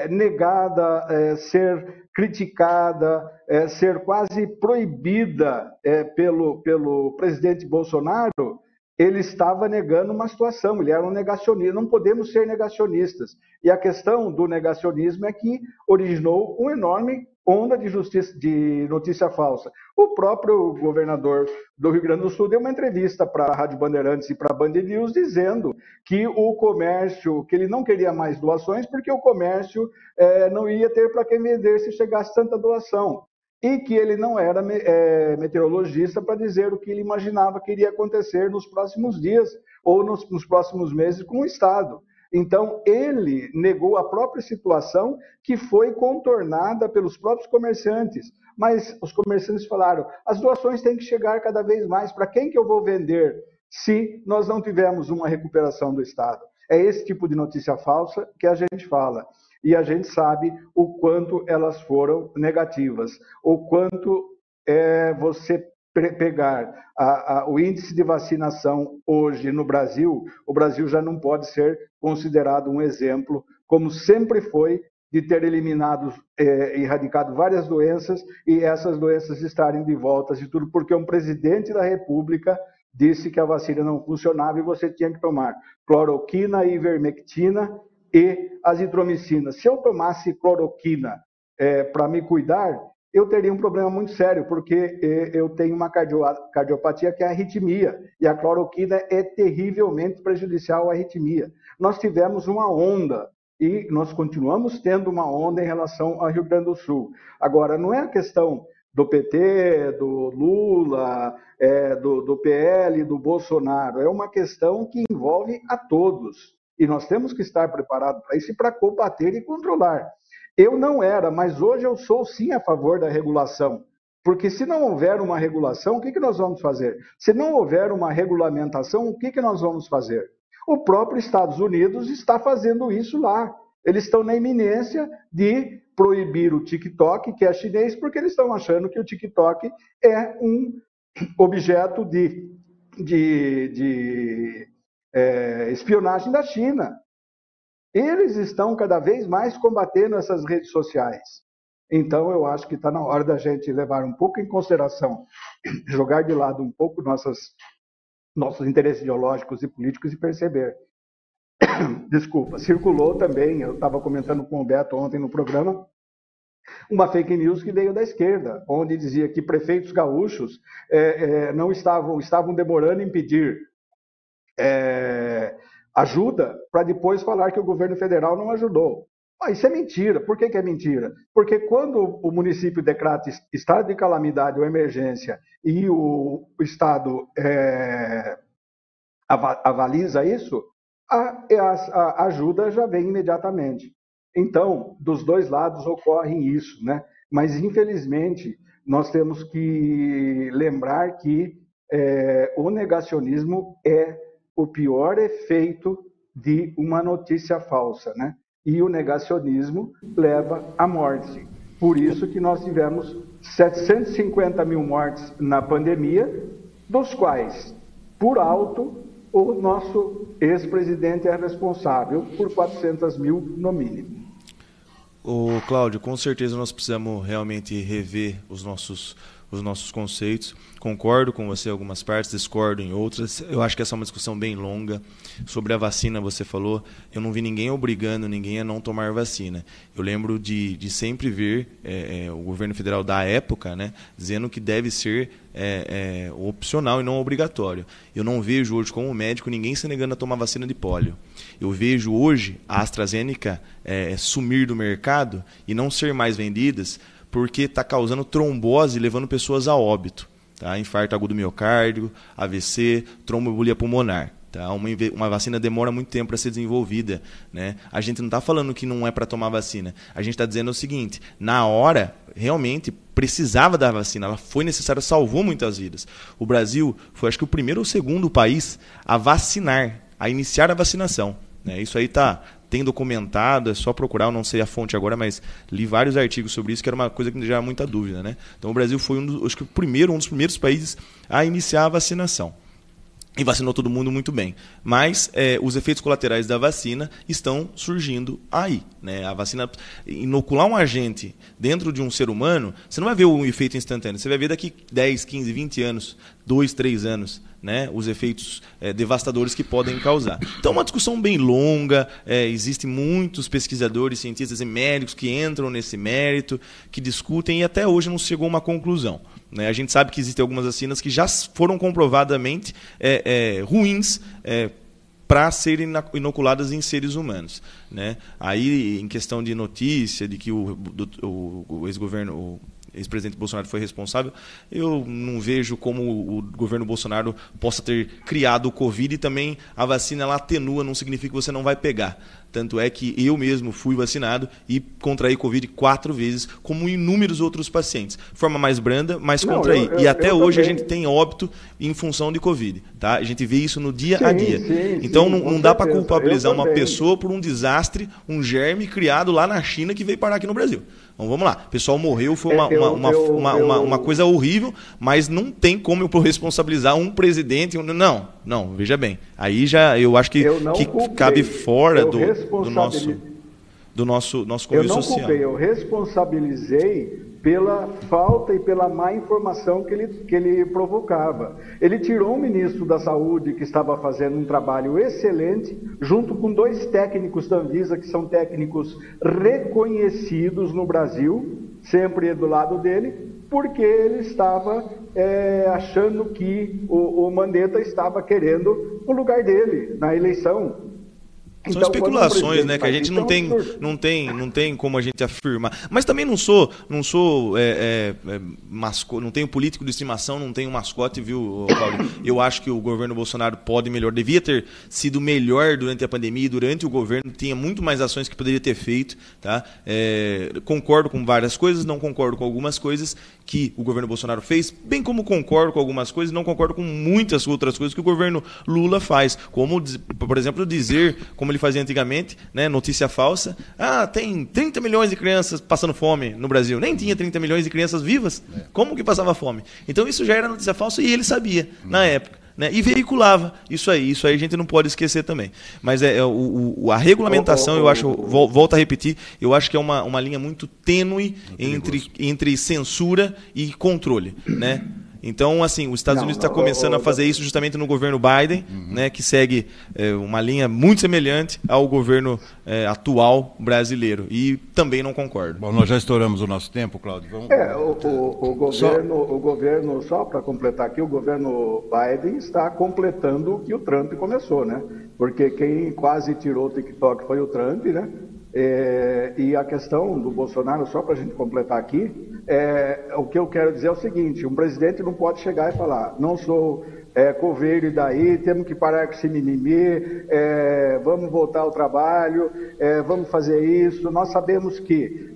negada, ser criticada, ser quase proibida pelo presidente Bolsonaro, ele estava negando uma situação, ele era um negacionista. Não podemos ser negacionistas. E a questão do negacionismo é que originou uma enorme onda de notícia falsa. O próprio governador do Rio Grande do Sul deu uma entrevista para a Rádio Bandeirantes e para a Band News dizendo que o comércio, que ele não queria mais doações porque o comércio não ia ter para quem vender se chegasse tanta doação. E que ele não era meteorologista para dizer o que ele imaginava que iria acontecer nos próximos dias ou nos próximos meses com o Estado. Então, ele negou a própria situação que foi contornada pelos próprios comerciantes. Mas os comerciantes falaram, as doações têm que chegar cada vez mais. Para quem que eu vou vender se nós não tivermos uma recuperação do Estado? É esse tipo de notícia falsa que a gente fala. E a gente sabe o quanto elas foram negativas, o quanto você pegar o índice de vacinação hoje no Brasil, o Brasil já não pode ser considerado um exemplo, como sempre foi, de ter eliminado, erradicado várias doenças e essas doenças estarem de volta e tudo, porque um presidente da República disse que a vacina não funcionava e você tinha que tomar cloroquina, ivermectina e azitromicina. Se eu tomasse cloroquina para me cuidar, eu teria um problema muito sério, porque eu tenho uma cardiopatia que é a arritmia, e a cloroquina é terrivelmente prejudicial à arritmia. Nós tivemos uma onda, e nós continuamos tendo uma onda em relação ao Rio Grande do Sul. Agora, não é a questão do PT, do Lula, do PL, do Bolsonaro, é uma questão que envolve a todos. E nós temos que estar preparados para isso e para combater e controlar. Eu não era, mas hoje eu sou sim a favor da regulação. Porque se não houver uma regulação, o que nós vamos fazer? Se não houver uma regulamentação, o que nós vamos fazer? O próprio Estados Unidos está fazendo isso lá. Eles estão na iminência de proibir o TikTok, que é chinês, porque eles estão achando que o TikTok é um objeto de espionagem da China. Eles estão cada vez mais combatendo essas redes sociais. Então, eu acho que está na hora da gente levar um pouco em consideração, jogar de lado um pouco nossos interesses ideológicos e políticos e perceber. Desculpa, circulou também, eu estava comentando com o Beto ontem no programa, uma fake news que veio da esquerda, onde dizia que prefeitos gaúchos não estavam demorando em pedir ajuda para depois falar que o governo federal não ajudou. Isso é mentira. Por que é mentira? Porque quando o município decreta estado de calamidade ou emergência e o Estado avaliza isso, a ajuda já vem imediatamente. Então, dos dois lados ocorre isso, né? Mas, infelizmente, nós temos que lembrar que o negacionismo é o pior efeito de uma notícia falsa, né? E o negacionismo leva à morte. Por isso que nós tivemos 750 mil mortes na pandemia, dos quais, por alto, o nosso ex-presidente é responsável por 400 mil no mínimo. Ô, Cláudio, com certeza nós precisamos realmente rever os nossos conceitos. Concordo com você em algumas partes, discordo em outras. Eu acho que essa é uma discussão bem longa. Sobre a vacina, você falou, eu não vi ninguém obrigando ninguém a não tomar vacina. Eu lembro de sempre ver o governo federal da época, né, dizendo que deve ser opcional e não obrigatório. Eu não vejo hoje, como médico, ninguém se negando a tomar vacina de pólio. Eu vejo hoje a AstraZeneca sumir do mercado e não ser mais vendidas porque está causando trombose, levando pessoas a óbito. Tá? Infarto agudo do miocárdio, AVC, tromboembolia pulmonar. Tá? Uma vacina demora muito tempo para ser desenvolvida. Né? A gente não está falando que não é para tomar vacina. A gente está dizendo o seguinte, na hora, realmente, precisava da vacina. Ela foi necessária, salvou muitas vidas. O Brasil foi, acho que, o primeiro ou segundo país a vacinar, a iniciar a vacinação. Né? Isso aí tem documentado, é só procurar, eu não sei a fonte agora, mas li vários artigos sobre isso, que era uma coisa que me gerava muita dúvida. Né? Então o Brasil foi um dos primeiros países a iniciar a vacinação. e vacinou todo mundo muito bem. Mas os efeitos colaterais da vacina estão surgindo aí, né? A vacina, inocular um agente dentro de um ser humano, você não vai ver o efeito instantâneo, você vai ver daqui 10, 15, 20 anos, 2, 3 anos, né, os efeitos devastadores que podem causar. Então, é uma discussão bem longa, existem muitos pesquisadores, cientistas e médicos que entram nesse mérito, que discutem, e até hoje não se chegou a uma conclusão. Né? A gente sabe que existem algumas vacinas que já foram comprovadamente ruins para serem inoculadas em seres humanos. Né? Aí, em questão de notícia, de que o ex-presidente Bolsonaro foi responsável, eu não vejo como o governo Bolsonaro possa ter criado o Covid, e também a vacina ela atenua, não significa que você não vai pegar. Tanto é que eu mesmo fui vacinado e contraí Covid 4 vezes, como inúmeros outros pacientes. De forma mais branda, mas contraí. E até hoje também. A gente tem óbito em função de Covid. Tá? A gente vê isso no dia a dia. Então não dá para culpabilizar uma pessoa por um desastre, um germe criado lá na China que veio parar aqui no Brasil. Então vamos lá, o pessoal morreu, foi uma coisa horrível, mas não tem como eu responsabilizar um presidente. Não, veja bem. Aí já eu acho que cabe fora do nosso convívio social. Eu responsabilizei pela falta e pela má informação que ele provocava. Ele tirou um ministro da Saúde que estava fazendo um trabalho excelente, junto com 2 técnicos da Anvisa, que são técnicos reconhecidos no Brasil, sempre do lado dele, porque ele estava achando que o Mandetta estava querendo o lugar dele na eleição. São especulações, né, que a gente não tem como a gente afirmar. Mas também não tenho político de estimação, não tenho mascote, viu, Paulo? Eu acho que o governo Bolsonaro devia ter sido melhor durante a pandemia e durante o governo, tinha muito mais ações que poderia ter feito, tá? Concordo com várias coisas, não concordo com algumas coisas que o governo Bolsonaro fez, bem como concordo com algumas coisas, não concordo com muitas outras coisas que o governo Lula faz, como, por exemplo, dizer, como ele fazia antigamente, né, notícia falsa, tem 30 milhões de crianças passando fome no Brasil, nem tinha 30 milhões de crianças vivas, como que passava fome? Então isso já era notícia falsa e ele sabia, na época. Né, e veiculava isso aí a gente não pode esquecer também. Mas a regulamentação, eu acho, volto a repetir, eu acho que é uma linha muito tênue entre censura e controle, né? Então, assim, os Estados Unidos está começando a fazer isso justamente no governo Biden, né, que segue uma linha muito semelhante ao governo atual brasileiro. E também não concordo. Bom, nós já estouramos o nosso tempo, Cláudio. Vamos... O governo, só para completar aqui, o governo Biden está completando o que o Trump começou, né? Porque quem quase tirou o TikTok foi o Trump, né? E a questão do Bolsonaro, só para a gente completar aqui, o que eu quero dizer é o seguinte: um presidente não pode chegar e falar, não sou coveiro e daí, temos que parar com esse mimimi, vamos voltar ao trabalho, vamos fazer isso. Nós sabemos que,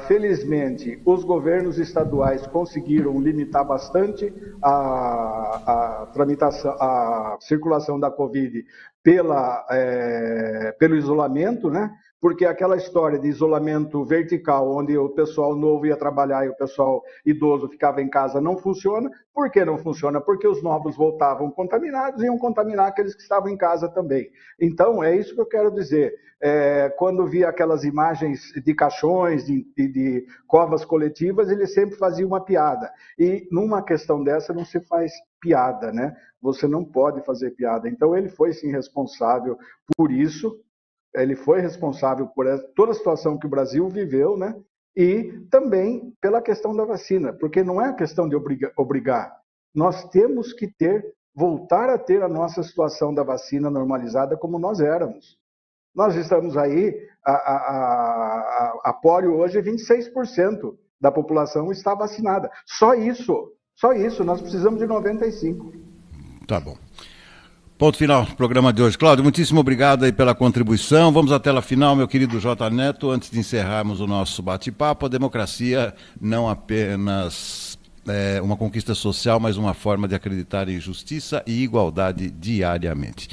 felizmente, os governos estaduais conseguiram limitar bastante a tramitação, a circulação da Covid pelo isolamento, né? Porque aquela história de isolamento vertical, onde o pessoal novo ia trabalhar e o pessoal idoso ficava em casa, não funciona. Por que não funciona? Porque os novos voltavam contaminados e iam contaminar aqueles que estavam em casa também. Então, é isso que eu quero dizer. Quando via aquelas imagens de caixões, de covas coletivas, ele sempre fazia uma piada. E numa questão dessa não se faz piada, né? Você não pode fazer piada. Então, ele foi, sim, responsável por isso. Ele foi responsável por toda a situação que o Brasil viveu, né? E também pela questão da vacina, porque não é a questão de obrigar. Nós temos que voltar a ter a nossa situação da vacina normalizada como nós éramos. Nós estamos aí, a polio hoje, 26% da população está vacinada. Só isso, nós precisamos de 95%. Tá bom. Ponto final do programa de hoje. Cláudio, muitíssimo obrigado aí pela contribuição. Vamos à tela final, meu querido J. Neto. Antes de encerrarmos o nosso bate-papo, a democracia não apenas uma conquista social, mas uma forma de acreditar em justiça e igualdade diariamente.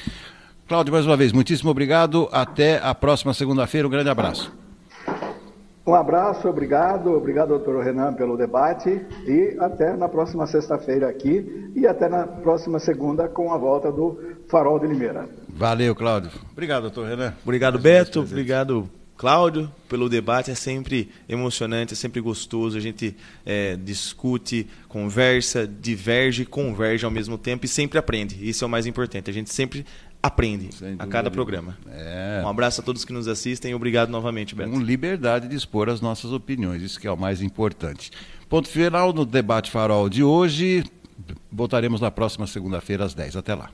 Cláudio, mais uma vez, muitíssimo obrigado. Até a próxima segunda-feira. Um grande abraço. Um abraço, obrigado, doutor Renan, pelo debate, e até na próxima sexta-feira aqui, e até na próxima segunda com a volta do Farol de Limeira. Valeu, Cláudio. Obrigado, doutor Renan. Obrigado, Beto. Obrigado, Cláudio, pelo debate. É sempre emocionante, é sempre gostoso. A gente discute, conversa, diverge, converge ao mesmo tempo e sempre aprende. Isso é o mais importante. A gente sempre aprende a cada programa. Um abraço a todos que nos assistem e obrigado novamente, Beto. Com liberdade de expor as nossas opiniões, isso que é o mais importante. Ponto final no Debate Farol de hoje. Voltaremos na próxima segunda-feira às 10. Até lá.